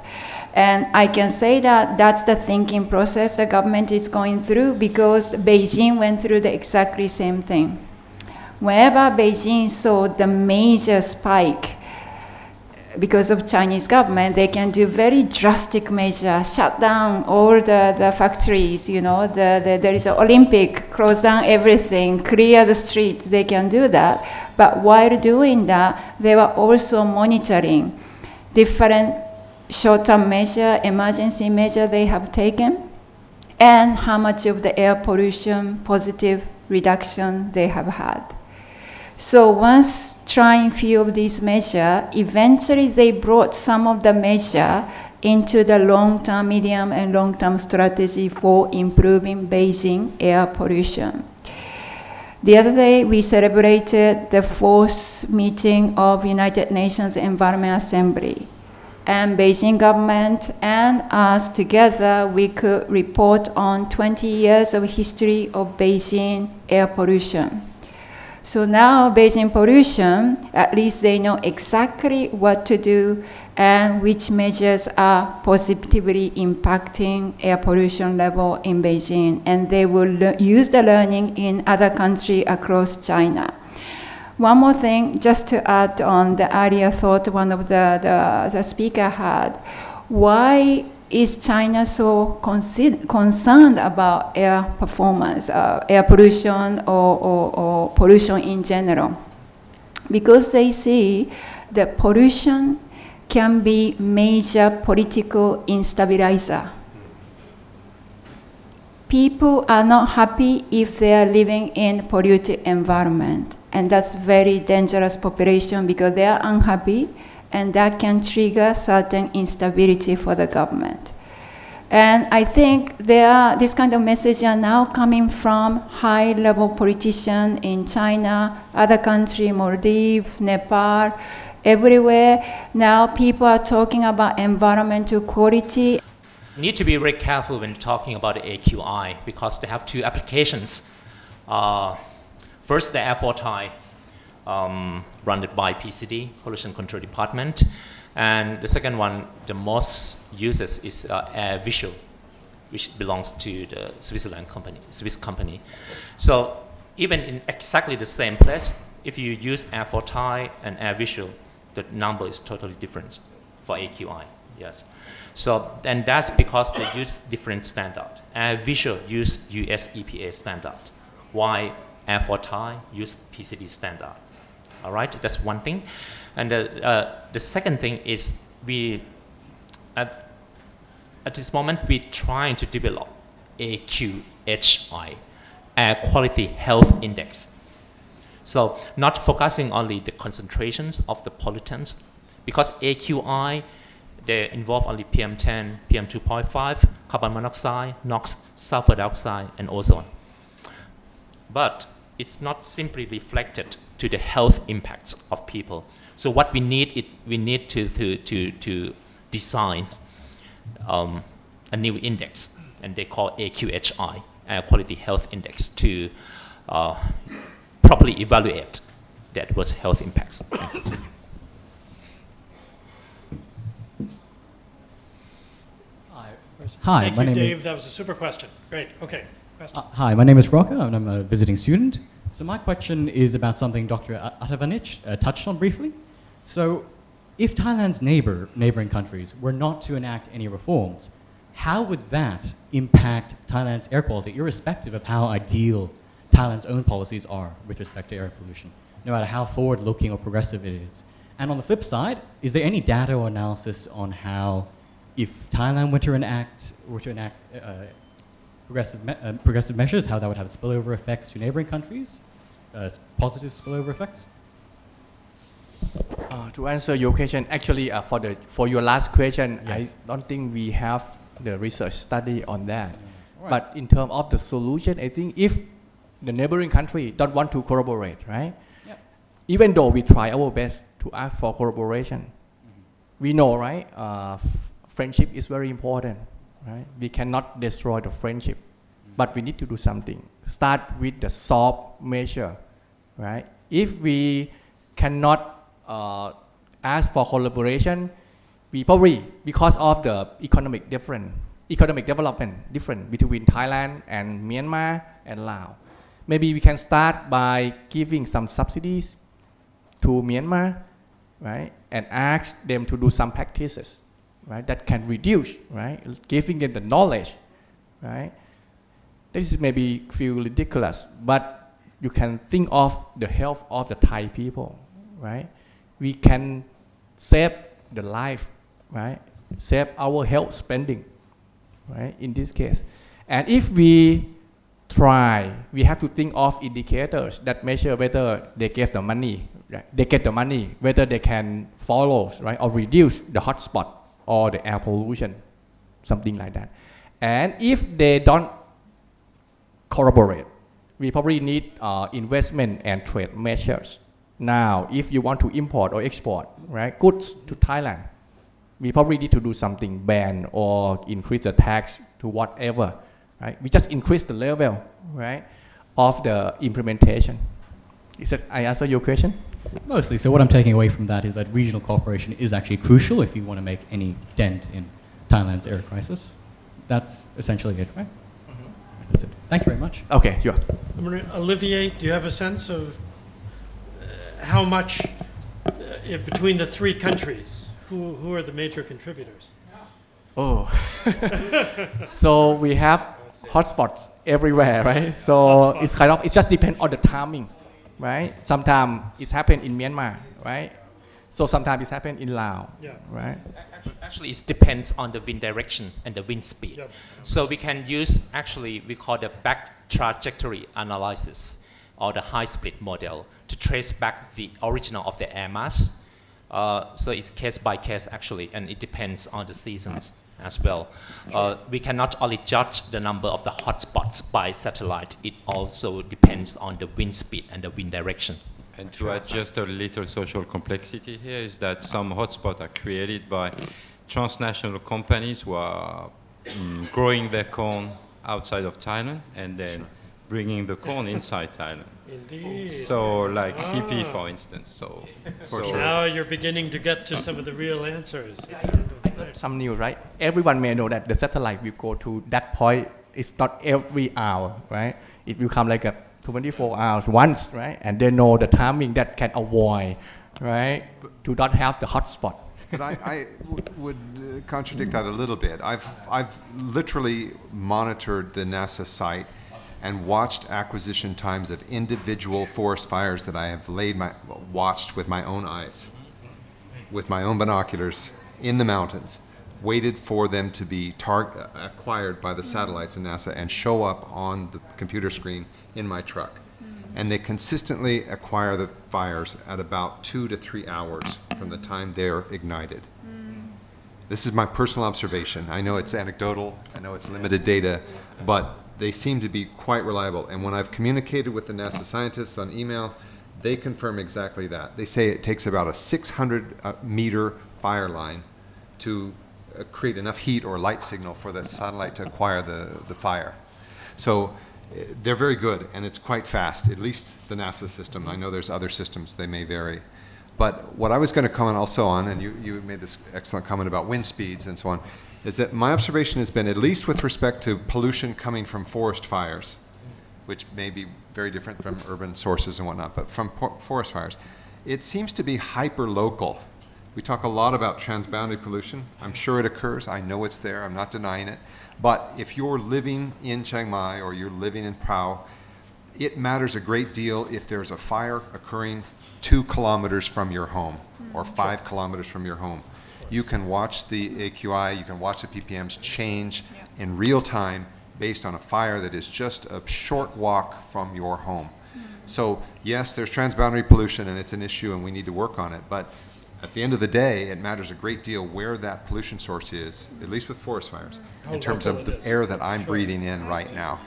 And I can say that that's the thinking process the government is going through, because Beijing went through the exactly same thing. Whenever Beijing saw the major spike because of Chinese government, they can do very drastic measures, shut down all the factories, there is an Olympic, close down everything, clear the streets, they can do that. But while doing that, they were also monitoring different short-term measure, emergency measure they have taken, and how much of the air pollution positive reduction they have had. So once trying few of these measures, eventually they brought some of the measure into the long-term, medium and long-term strategy for improving Beijing air pollution. The other day, we celebrated the 4th meeting of United Nations Environment Assembly. And Beijing government and us together, we could report on 20 years of history of Beijing air pollution. So now Beijing pollution, at least they know exactly what to do and which measures are positively impacting air pollution level in Beijing. And they will use the learning in other countries across China. One more thing, just to add on the earlier thought one of the speaker had, why is China so concerned about air performance, air pollution or pollution in general? Because they see that pollution can be major political instabilizer. People are not happy if they are living in polluted environment. And that's very dangerous population because they are unhappy and that can trigger certain instability for the government. And I think this kind of message are now coming from high-level politicians in China, other countries, Maldives, Nepal, everywhere. Now people are talking about environmental quality. Need to be very careful when talking about the AQI because they have two applications. First, the F4TI, run by PCD, Pollution Control Department. And the second one, the most uses is Air Visual, which belongs to the Swiss company. So even in exactly the same place, if you use F4TI and Air Visual, the number is totally different for AQI, yes. So, and that's because they use different standard. Air Visual use US EPA standard, while F4TI use PCD standard. All right, that's one thing. And the second thing is at this moment, we're trying to develop AQHI, Air Quality Health Index. So not focusing only the concentrations of the pollutants, because AQI, they involve only PM10, PM2.5, carbon monoxide, NOx, sulfur dioxide, and ozone. But it's not simply reflected to the health impacts of people. So what we need to design a new index, and they call AQHI, Air Quality Health Index, to properly evaluate the adverse health impacts. Hi, Thank my you, name Dave. is, That was a super question. Great. Okay. Question. hi, my name is Rocco, and I'm a visiting student. So my question is about something Dr. Atavanich touched on briefly. So if Thailand's neighboring countries were not to enact any reforms, how would that impact Thailand's air quality, irrespective of how ideal Thailand's own policies are with respect to air pollution, no matter how forward-looking or progressive it is? And on the flip side, is there any data or analysis on how, if Thailand were to enact progressive measures, how that would have spillover effects to neighboring countries, positive spillover effects? To answer your question, actually, for your last question, Yes. I don't think we have the research study on that. Right. But in terms of the solution, I think if the neighboring country don't want to collaborate, right? Yep. Even though we try our best to ask for collaboration, we know, right? Friendship is very important, right? We cannot destroy the friendship, but we need to do something. Start with the soft measure, right? If we cannot ask for collaboration, we probably, because of the economic development different between Thailand and Myanmar and Laos, maybe we can start by giving some subsidies to Myanmar, right? And ask them to do some practices, right? That can reduce, right? Giving them the knowledge, right? This maybe feel ridiculous, but you can think of the health of the Thai people, right? We can save the life, right? Save our health spending, right? In this case. And if we we have to think of indicators that measure whether they get the money, right? They get the money, whether they can follow, right, or reduce the hotspot or the air pollution, something like that. And if they don't corroborate, we probably need investment and trade measures. Now, if you want to import or export, right, goods to Thailand, we probably need to do something, ban or increase the tax to whatever, right? We just increase the level, right, of the implementation. Is that I answer your question? Mostly. So what I'm taking away from that is that regional cooperation is actually crucial if you want to make any dent in Thailand's air crisis. That's essentially it, right? That's it. Thank you very much. Okay, sure. Olivier, do you have a sense of how much between the three countries, who are the major contributors? Oh, so we have hotspots everywhere, right? So it's kind of, it just depends on the timing, right? Sometimes it's happened in Myanmar, right? So sometimes it's happened in Laos, right? Actually, it depends on the wind direction and the wind speed. Yep. So we can use, actually, we call the back trajectory analysis or the high split model to trace back the original of the air mass. So it's case by case, actually, and it depends on the seasons as well. We cannot only judge the number of the hotspots by satellite. It also depends on the wind speed and the wind direction. And to add just a little social complexity here is that some hotspots are created by transnational companies who are growing their corn outside of Thailand and then bringing the corn inside Thailand. Indeed. So like CP, for instance. So now you're beginning to get to some of the real answers. Some news, right? Everyone may know that the satellite will go to that point. It's not every hour, right? It will come like a 24 hours once, right? And they know the timing that can avoid, right? To not have the hotspot. But I would contradict that a little bit. I've literally monitored the NASA site and watched acquisition times of individual forest fires that I have watched with my own eyes, with my own binoculars in the mountains, waited for them to be acquired by the satellites in NASA and show up on the computer screen in my truck. And they consistently acquire the fires at about 2 to 3 hours from the time they're ignited. This is my personal observation. I know it's anecdotal, I know it's limited data, but they seem to be quite reliable. And when I've communicated with the NASA scientists on email, they confirm exactly that. They say it takes about a 600-meter fire line to create enough heat or light signal for the satellite to acquire the fire. So they're very good, and it's quite fast, at least the NASA system. I know there's other systems, they may vary. But what I was going to comment also on, and you made this excellent comment about wind speeds and so on, is that my observation has been, at least with respect to pollution coming from forest fires, which may be very different from urban sources and whatnot, but from forest fires, it seems to be hyper-local. We talk a lot about transboundary pollution. I'm sure it occurs. I know it's there. I'm not denying it. But if you're living in Chiang Mai or you're living in Phra, it matters a great deal if there's a fire occurring 2 kilometers from your home or 5 kilometers from your home. You can watch the AQI, you can watch the ppms change in real time based on a fire that is just a short walk from your home. So yes, there's transboundary pollution and it's an issue and we need to work on it, but at the end of the day, it matters a great deal where that pollution source is, at least with forest fires, in terms of the air that I'm breathing in right now.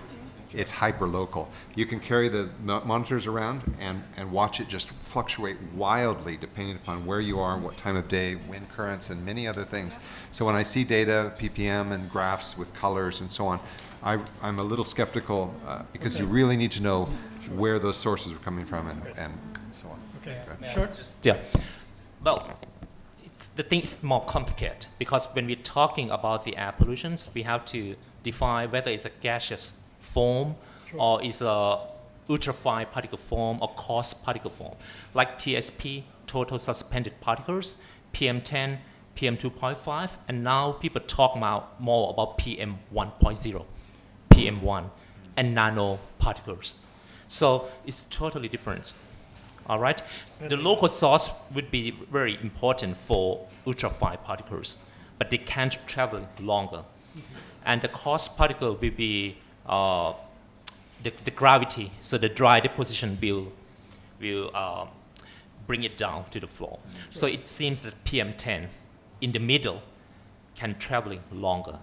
It's hyper-local. You can carry the monitors around and watch it just fluctuate wildly depending upon where you are and what time of day, wind currents, and many other things. So when I see data, ppm, and graphs with colors and so on, I'm a little skeptical because you really need to know where those sources are coming from and so on. Okay. Short? Well, the thing is more complicated because when we're talking about the air pollution, we have to define whether it's a gaseous form or it's a ultrafine particle form or coarse particle form. Like TSP, total suspended particles, PM10, PM2.5, and now people talk more about PM 1.0, PM1, and nanoparticles. So it's totally different. All right, the local source would be very important for ultrafine particles, but they can't travel longer. And the coarse particle will be the gravity, so the dry deposition will bring it down to the floor. So it seems that PM10 in the middle can traveling longer.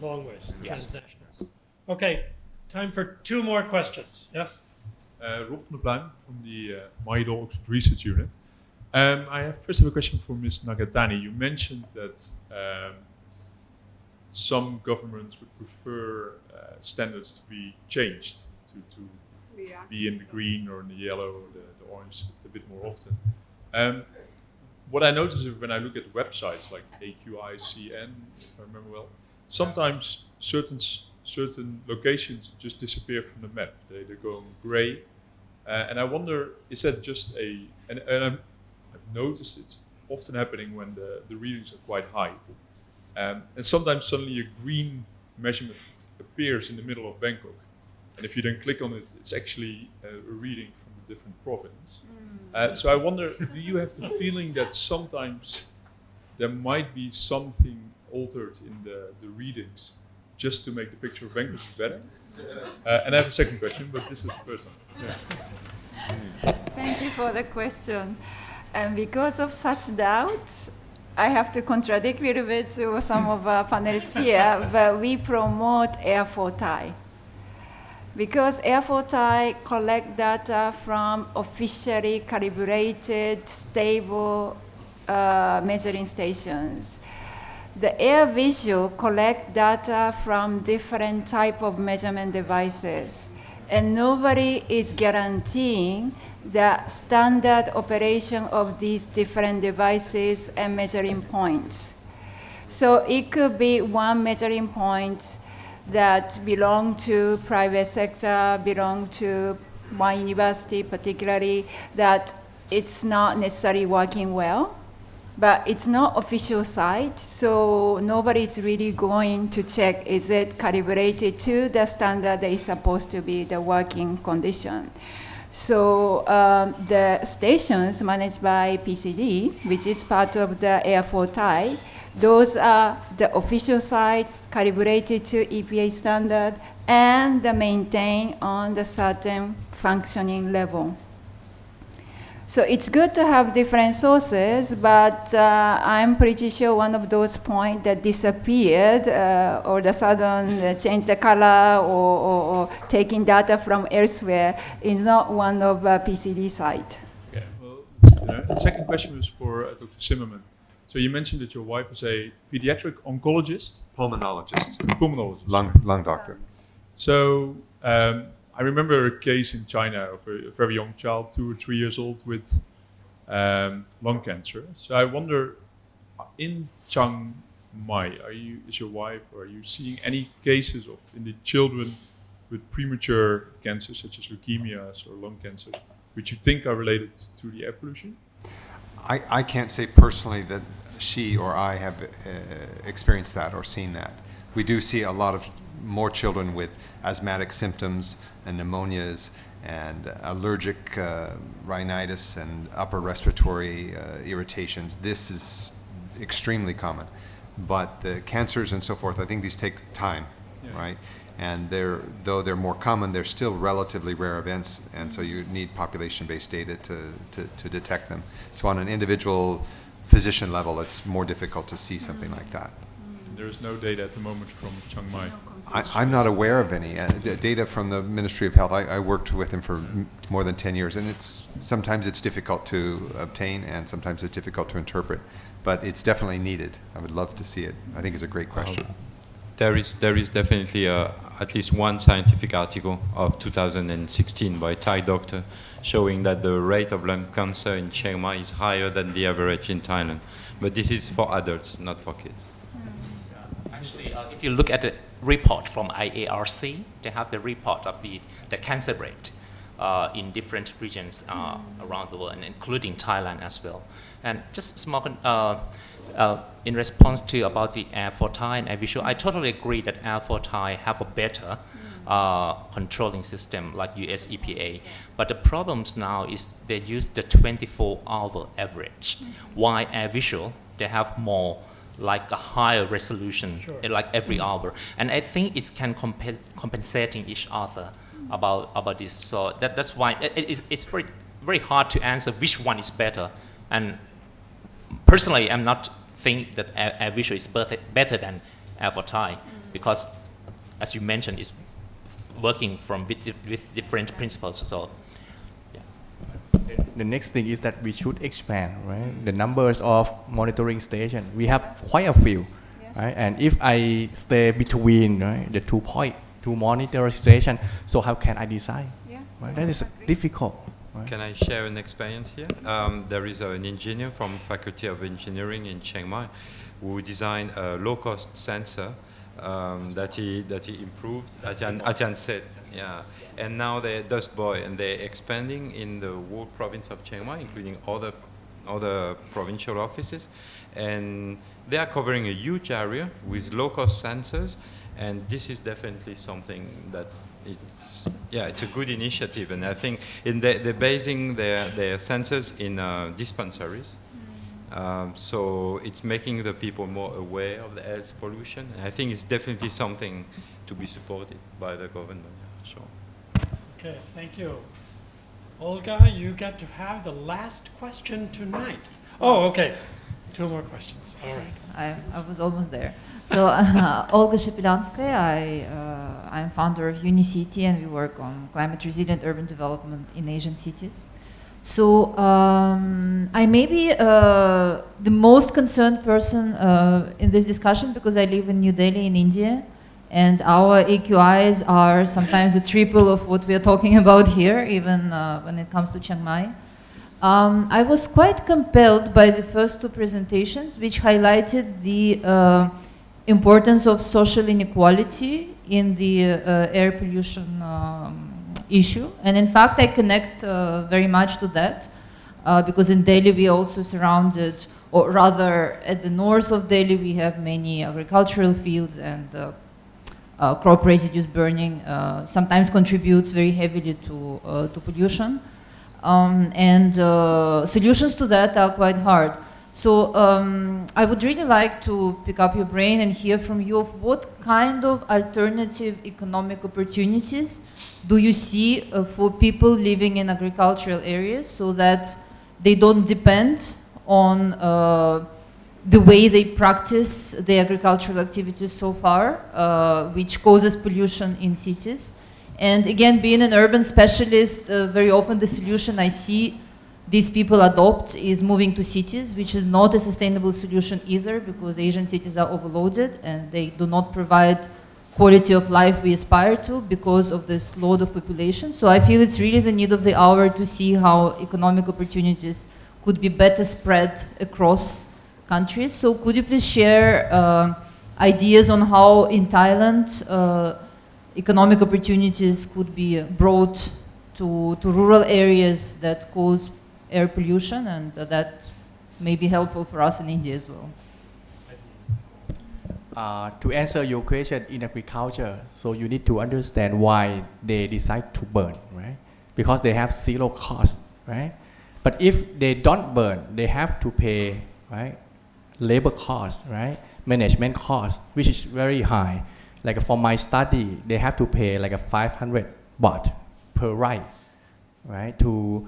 Long ways, Yes. transnational. Okay, time for 2 more questions. Yeah? Rob van der Pluim from the Maidol Oxford Research Unit. I have first a question for Ms. Nagatani. You mentioned that some governments would prefer standards to be changed to be in the green or in the yellow or the orange a bit more often. What I notice is when I look at websites like AQICN, if I remember well, sometimes certain locations just disappear from the map. They go gray. And I wonder, is that just and I've noticed it's often happening when the readings are quite high. And sometimes suddenly a green measurement appears in the middle of Bangkok. And if you then click on it, it's actually a reading from a different province. So I wonder, do you have the feeling that sometimes there might be something altered in the readings just to make the picture of Bangkok better? And I have a second question, but this is the first one. Yeah. Thank you for the question. And because of such doubts, I have to contradict a little bit to some of our panelists here, but we promote Air for Thai. Because Air for Thai collect data from officially calibrated, stable measuring stations. The Air Visual collect data from different type of measurement devices, and nobody is guaranteeing the standard operation of these different devices and measuring points. So it could be one measuring point that belong to private sector, belong to one university particularly, that it's not necessarily working well. But it's not official site, so nobody's really going to check, is it calibrated to the standard that is supposed to be the working condition. So the stations managed by PCD, which is part of the Air for Thai, those are the official site calibrated to EPA standard and maintained on the certain functioning level. So it's good to have different sources, but I'm pretty sure one of those points that disappeared or the sudden changed the color or taking data from elsewhere is not one of PCD site. Okay, well, the second question was for Dr. Zimmerman. So you mentioned that your wife is a pediatric oncologist? Pulmonologist. Pulmonologist. Lung doctor. So I remember a case in China of a very young child, 2 or 3 years old, with lung cancer. So I wonder, in Chiang Mai, is your wife, or are you seeing any cases in the children with premature cancers, such as leukemias or lung cancer, which you think are related to the air pollution? I can't say personally that she or I have experienced that or seen that. We do see a lot of more children with asthmatic symptoms and pneumonias and allergic rhinitis and upper respiratory irritations. This is extremely common. But the cancers and so forth, I think these take time, right? And though they're more common, they're still relatively rare events, and so you need population-based data to detect them. So on an individual physician level, it's more difficult to see something like that. There is no data at the moment from Chiang Mai. I'm not aware of any data from the Ministry of Health. I worked with them for more than 10 years, and sometimes it's difficult to obtain, and sometimes it's difficult to interpret. But it's definitely needed. I would love to see it. I think it's a great question. There is definitely at least one scientific article of 2016 by a Thai doctor showing that the rate of lung cancer in Chiang Mai is higher than the average in Thailand. But this is for adults, not for kids. Actually, if you look at the report from IARC, they have the report of the cancer rate in different regions around the world, and including Thailand as well. And just small, in response to about the Air for Thai and Air Visual, I totally agree that Air for Thai have a better controlling system like US EPA. But the problems now is they use the 24-hour average. While Air Visual, they have more like a higher resolution, like every hour. And I think it can compensating each other about this. So that's why it's very hard to answer which one is better. And personally, I'm not think that air visual is better than air for Thai, because as you mentioned, it's working with different principles. So The next thing is that we should expand, right? The numbers of monitoring stations. We have quite a few, right? And if I stay between, right, the 2 monitoring stations, so how can I decide? Yes. Right? That is difficult. Right? Can I share an experience here? There is an engineer from Faculty of Engineering in Chiang Mai who designed a low-cost sensor that he improved, as Jan said. Yeah. And now they're dust boy, and they're expanding in the whole province of Chiang Mai, including other provincial offices. And they are covering a huge area with low-cost sensors, and this is definitely something that it's a good initiative. And I think they're basing their sensors in dispensaries. So it's making the people more aware of the air pollution. And I think it's definitely something to be supported by the government. Sure. Okay, thank you. Olga, you get to have the last question tonight. Oh, okay. 2 more questions. All right. I was almost there. So, Olga Shepilanskaya, I'm founder of UniCity, and we work on climate resilient urban development in Asian cities. So, I may be the most concerned person in this discussion because I live in New Delhi in India, and our AQIs are sometimes the triple of what we are talking about here, even when it comes to Chiang Mai. I was quite compelled by the first 2 presentations, which highlighted the importance of social inequality in the air pollution issue. And in fact, I connect very much to that, because in Delhi we are also surrounded, or rather at the north of Delhi we have many agricultural fields, and crop residues burning sometimes contributes very heavily to pollution. Solutions to that are quite hard. So I would really like to pick up your brain and hear from you of what kind of alternative economic opportunities do you see for people living in agricultural areas, so that they don't depend on the way they practice the agricultural activities so far, which causes pollution in cities. And again, being an urban specialist, very often the solution I see these people adopt is moving to cities, which is not a sustainable solution either, because Asian cities are overloaded and they do not provide quality of life we aspire to because of this load of population. So I feel it's really the need of the hour to see how economic opportunities could be better spread across countries. So could you please share ideas on how in Thailand economic opportunities could be brought to rural areas that cause air pollution, and that may be helpful for us in India as well? To answer your question in agriculture, so you need to understand why they decide to burn, right? Because they have 0 cost, right? But if they don't burn, they have to pay, right, labor cost, right, management cost, which is very high. Like for my study, they have to pay like a 500 baht per right, right, to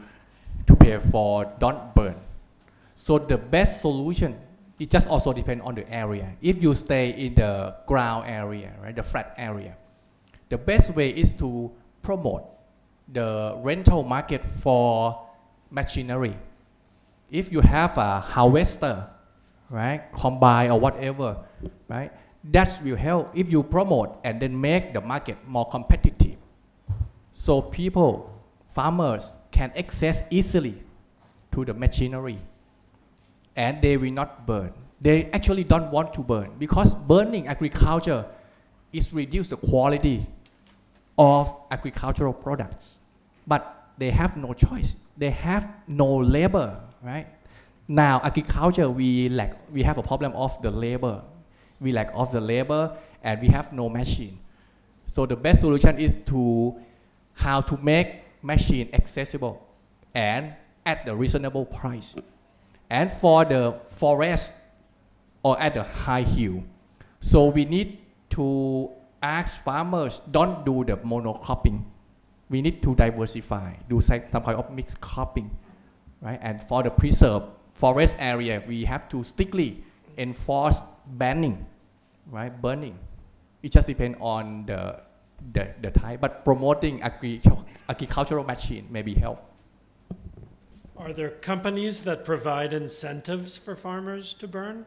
pay for don't burn. So the best solution, it just also depends on the area. If you stay in the ground area, right, the flat area, the best way is to promote the rental market for machinery. If you have a harvester, right, combine or whatever, right, that will help if you promote and then make the market more competitive. So people, farmers can access easily to the machinery, and they will not burn. They actually don't want to burn, because burning agriculture is reduce the quality of agricultural products. But they have no choice. They have no labor, right? Now agriculture, we have a problem of the labor. We lack of the labor, and we have no machine. So the best solution is how to make machine accessible and at a reasonable price. And for the forest or at a high hill, so we need to ask farmers don't do the monocropping, we need to diversify, do some kind of mixed cropping, right? And for the preserved forest area, we have to strictly enforce banning, right? Burning. It just depends on the type, but promoting agricultural machine maybe help. Are there companies that provide incentives for farmers to burn?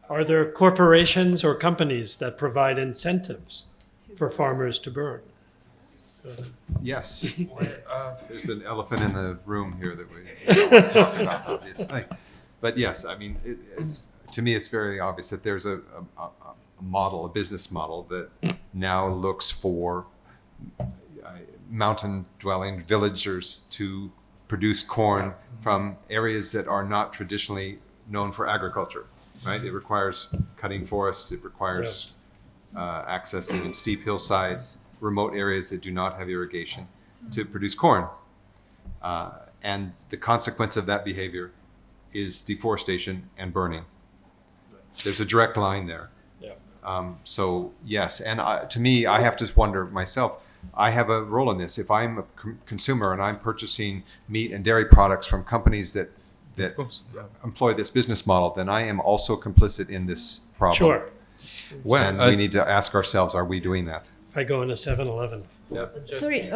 Are there corporations or companies that provide incentives for farmers to burn? Yes. There's an elephant in the room here that we don't want to talk about, obviously. But yes, I mean, to me, it's very obvious that there's a model, a business model that now looks for mountain-dwelling villagers to produce corn from areas that are not traditionally known for agriculture, right? It requires cutting forests, it requires accessing in steep hillsides, remote areas that do not have irrigation to produce corn. And the consequence of that behavior is deforestation and burning. There's a direct line there. So yes, and to me, I have to wonder myself, I have a role in this. If I'm a consumer and I'm purchasing meat and dairy products from companies that employ this business model, then I am also complicit in this problem. Sure. Well, and we need to ask ourselves, are we doing that? If I go into 7-Eleven. Yeah. Sorry,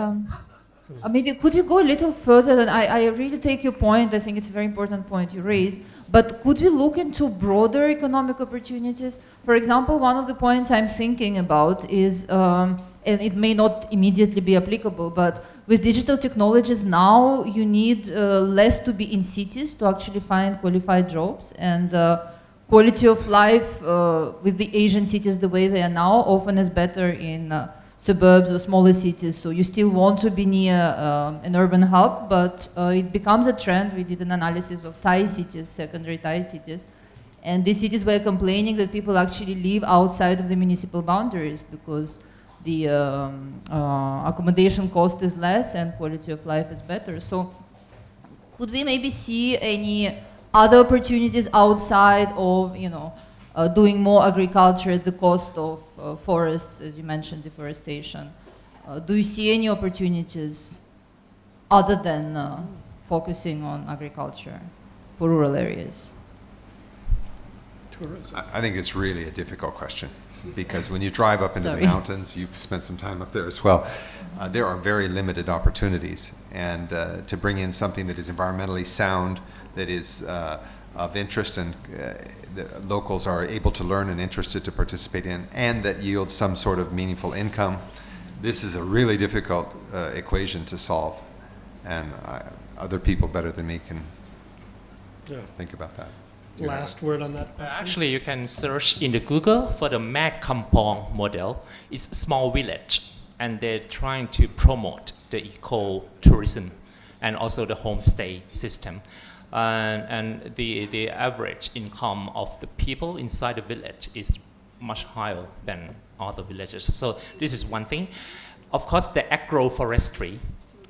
maybe could you go a little further? Than I really take your point. I think it's a very important point you raised. But could we look into broader economic opportunities? For example, one of the points I'm thinking about is, and it may not immediately be applicable, but with digital technologies now, you need less to be in cities to actually find qualified jobs. And quality of life with the Asian cities the way they are now often is better in suburbs or smaller cities. So you still want to be near an urban hub, but it becomes a trend. We did an analysis of Thai cities, secondary Thai cities, and these cities were complaining that people actually live outside of the municipal boundaries because the accommodation cost is less and quality of life is better. So could we maybe see any other opportunities outside of, doing more agriculture at the cost of forests, as you mentioned, deforestation? Do you see any opportunities other than focusing on agriculture for rural areas? Tourism. I think it's really a difficult question because when you drive up into the mountains, you've spent some time up there as well, there are very limited opportunities. And to bring in something that is environmentally sound, that is of interest and the locals are able to learn and interested to participate in, and that yields some sort of meaningful income, this is a really difficult equation to solve. And other people better than me can think about that. Last word on that. Actually, you can search in the Google for the Mak Kampong model. It's a small village, and they're trying to promote the eco-tourism and also the homestay system. And the average income of the people inside the village is much higher than other villages. So this is one thing. Of course, the agroforestry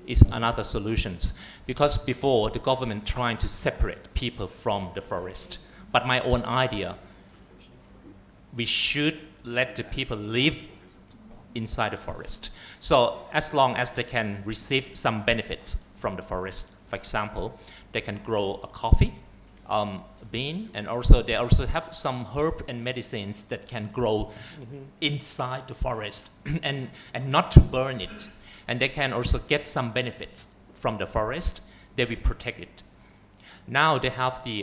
is another solution, because before the government trying to separate people from the forest. But my own idea, we should let the people live inside the forest. So as long as they can receive some benefits from the forest, for example, they can grow a coffee, bean, and also they also have some herb and medicines that can grow inside the forest and not to burn it. And they can also get some benefits from the forest. They will protect it. Now they have the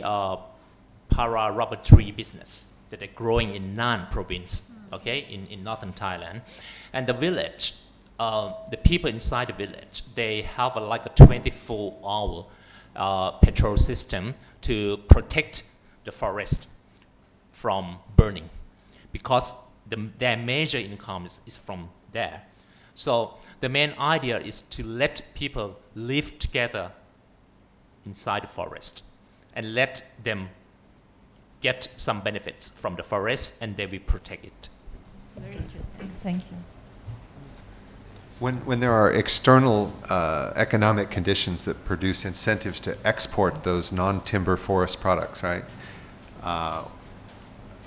para rubber tree business that are growing in Nan province, okay, in northern Thailand. And the village, the people inside the village, they have like a 24-hour patrol system to protect the forest from burning, because their major income is from there. So the main idea is to let people live together inside the forest and let them get some benefits from the forest, and they will protect it. Very interesting. Thank you. When there are external economic conditions that produce incentives to export those non-timber forest products, right?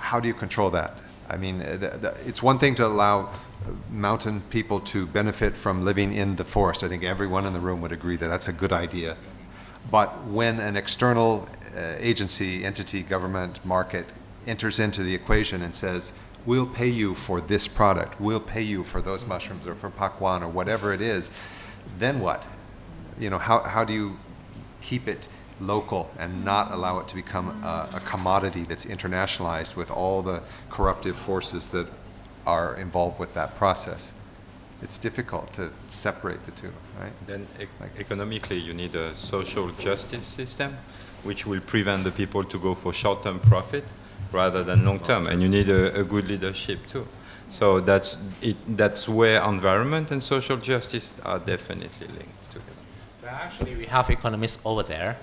how do you control that? I mean, it's one thing to allow mountain people to benefit from living in the forest. I think everyone in the room would agree that that's a good idea. But when an external agency, entity, government, market enters into the equation and says, we'll pay you for this product, we'll pay you for those mushrooms or for pakwan or whatever it is, then what? You know, how do you keep it local and not allow it to become a commodity that's internationalized with all the corruptive forces that are involved with that process? It's difficult to separate the two, right? Then economically, you need a social justice system which will prevent the people to go for short-term profit rather than long-term, and you need a good leadership too. So that's where environment and social justice are definitely linked together. Well, actually, we have economists over there.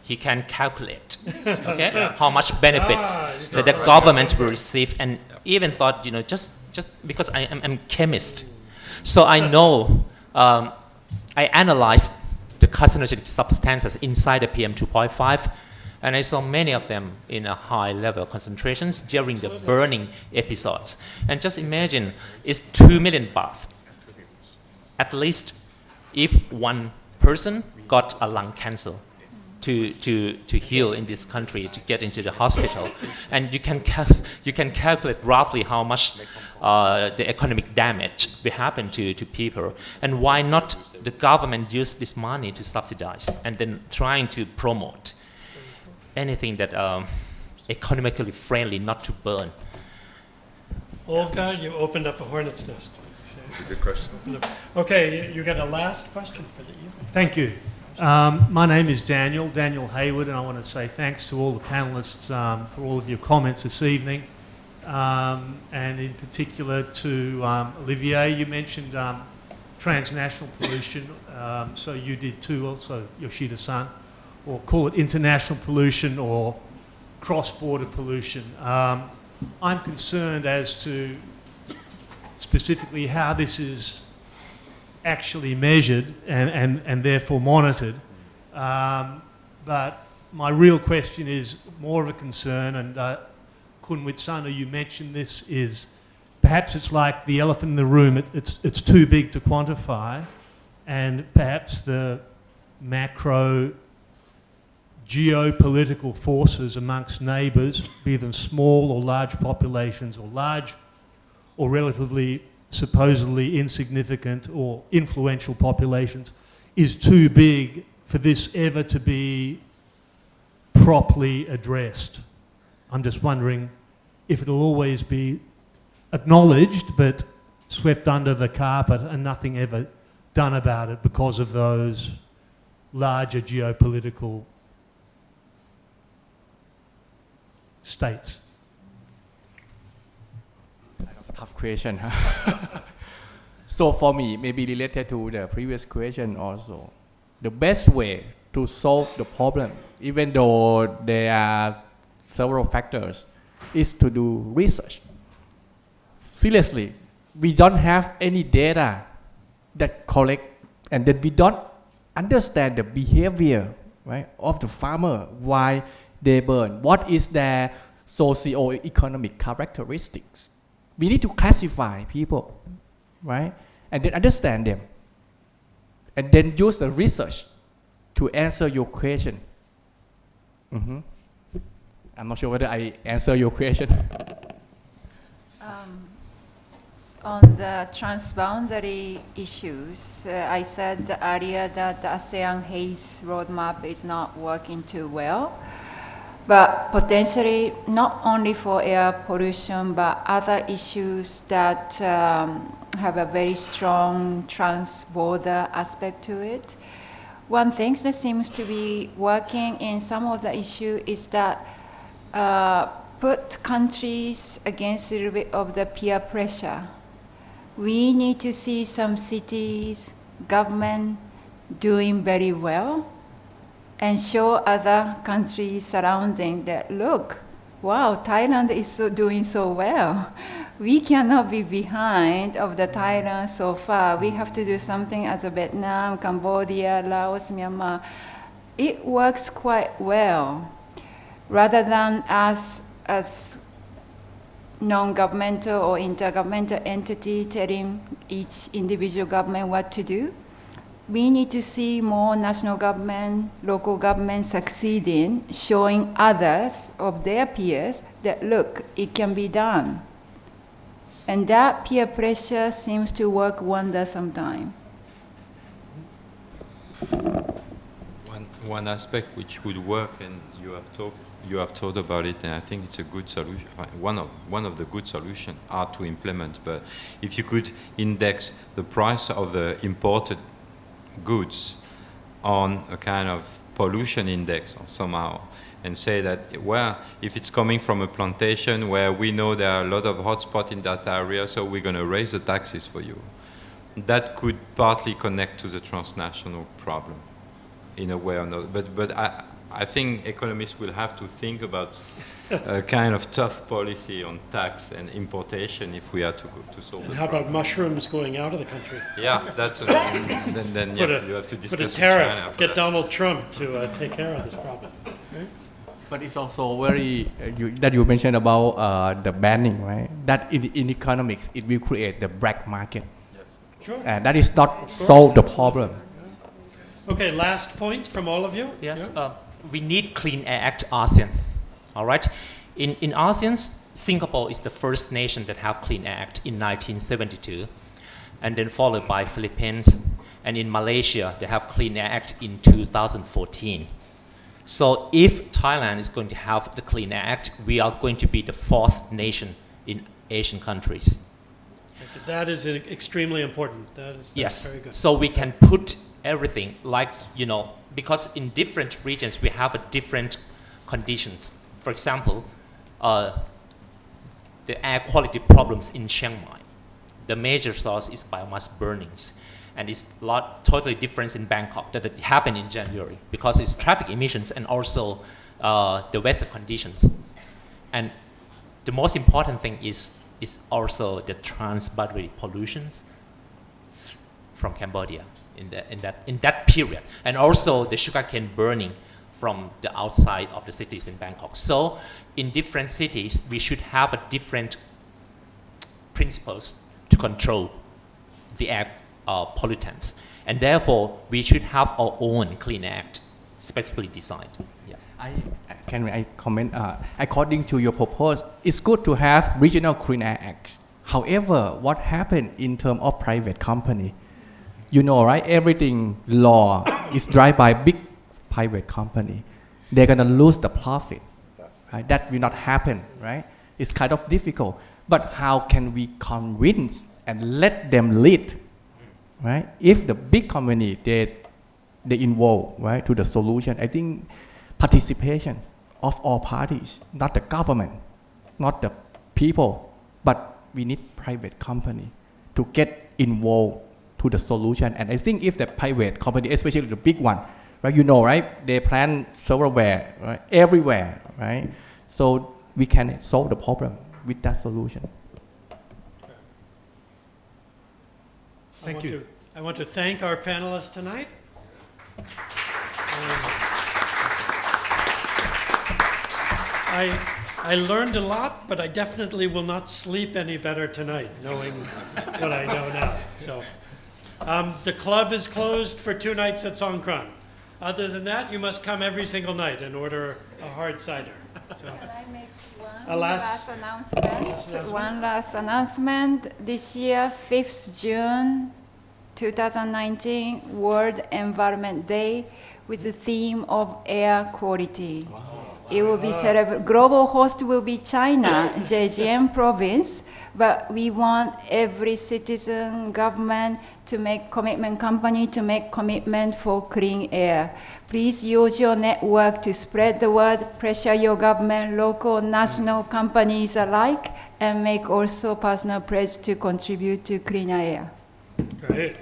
He can calculate, okay, how much benefits that the government will receive, and even thought, you know, just because I'm a chemist, so I know, I analyzed the carcinogenic substances inside the PM 2.5, and I saw many of them in a high level concentrations during the burning episodes. And just imagine, it's 2 million baht, at least, if one person got a lung cancer to heal in this country, to get into the hospital. And you can calculate roughly how much the economic damage will happen to people. And why not the government use this money to subsidize and then trying to promote anything that economically friendly, not to burn. Olga, you opened up a hornet's nest. That's a good question. Okay, you got a last question for the evening. Thank you. My name is Daniel Hayward, and I want to say thanks to all the panelists for all of your comments this evening, and in particular to Olivier. You mentioned transnational pollution, so you did too, also Yoshida-san, or call it international pollution or cross-border pollution. I'm concerned as to specifically how this is actually measured and therefore monitored. But my real question is more of a concern, and Kunwit-san, you mentioned this, is perhaps it's like the elephant in the room. It's too big to quantify, and perhaps the macro geopolitical forces amongst neighbours, be them small or large populations, or large or relatively supposedly insignificant or influential populations, is too big for this ever to be properly addressed. I'm just wondering if it'll always be acknowledged but swept under the carpet and nothing ever done about it because of those larger geopolitical states. Tough question. So for me, maybe related to the previous question also, the best way to solve the problem, even though there are several factors, is to do research. Seriously, we don't have any data that collect, and then we don't understand the behavior, right, of the farmer, why they burn, what is their socio-economic characteristics. We need to classify people, right, and then understand them, and then use the research to answer your question. I'm not sure whether I answer your question. On the transboundary issues, I said earlier that the ASEAN Haze Roadmap is not working too well. But potentially, not only for air pollution, but other issues that have a very strong trans-border aspect to it. One thing that seems to be working in some of the issue is that put countries against a little bit of the peer pressure. We need to see some cities, government doing very well, and show other countries surrounding that, look, wow, Thailand is doing so well. We cannot be behind of the Thailand so far. We have to do something as a Vietnam, Cambodia, Laos, Myanmar. It works quite well. Rather than us as non-governmental or intergovernmental entity telling each individual government what to do. We need to see more national government, local government succeeding, showing others of their peers that, look, it can be done. And that peer pressure seems to work wonders sometimes. One aspect which would work, and you have thought about it, and I think it's a good solution. One of the good solutions are to implement. But if you could index the price of the imported goods on a kind of pollution index or somehow, and say that, well, if it's coming from a plantation where we know there are a lot of hotspots in that area, so we're going to raise the taxes for you. That could partly connect to the transnational problem in a way or another. But I think economists will have to think about a kind of tough policy on tax and importation if we are to solve And the how problem. about mushrooms going out of the country? Yeah, that's then yeah, you have to discuss put a with tariff. China for Get that. Donald Trump to take care of this problem. Right? But it's also very, that you mentioned about the banning, right? That in economics, it will create the black market. Yes. Sure. And that is not solve the problem. Okay, last points from all of you? Yes, Yeah? we need Clean Air Act ASEAN. All right. In ASEAN, Singapore is the first nation that have Clean Air Act in 1972, and then followed by Philippines, and in Malaysia they have Clean Air Act in 2014. So if Thailand is going to have the Clean Air Act, we are going to be the fourth nation in Asian countries. That is extremely important. That's Yes, very good. so we can put everything like, because in different regions we have a different conditions. For example, the air quality problems in Chiang Mai. The major source is biomass burnings. And it's totally different in Bangkok that it happened in January because it's traffic emissions and also the weather conditions. And the most important thing is also the trans-boundary pollutions from Cambodia in that period, and also the sugarcane burning from the outside of the cities in Bangkok. So in different cities, we should have a different principles to control the air pollutants, and therefore we should have our own Clean Act specifically designed. Yeah. Can I comment? According to your proposal, it's good to have regional Clean Air Acts. However, what happened in terms of private company? You know, right? Everything law is driven by big private company. They're gonna lose the profit. Right? That will not happen, right? It's kind of difficult. But how can we convince and let them lead, right? If the big company they involve, right, to the solution, I think participation of all parties, not the government, not the people, but we need private company to get involved to the solution. And I think if the private company, especially the big one, right, right, they plan everywhere, right, everywhere, right? So we can solve the problem with that solution. Thank you. I want to thank our panelists tonight. I learned a lot, but I definitely will not sleep any better tonight, knowing what I know now. So, the club is closed for 2 nights at Songkran. Other than that, you must come every single night and order a hard cider. So. Can I make A last announcement? One last announcement. This year, 5th June 2019, World Environment Day with the theme of air quality. Wow. It will be celebrated. Global host will be China, Zhejiang province, but we want every citizen, government to make commitment, company to make commitment for clean air. Please use your network to spread the word, pressure your government, local, national companies alike, and make also personal pledge to contribute to cleaner air. Great.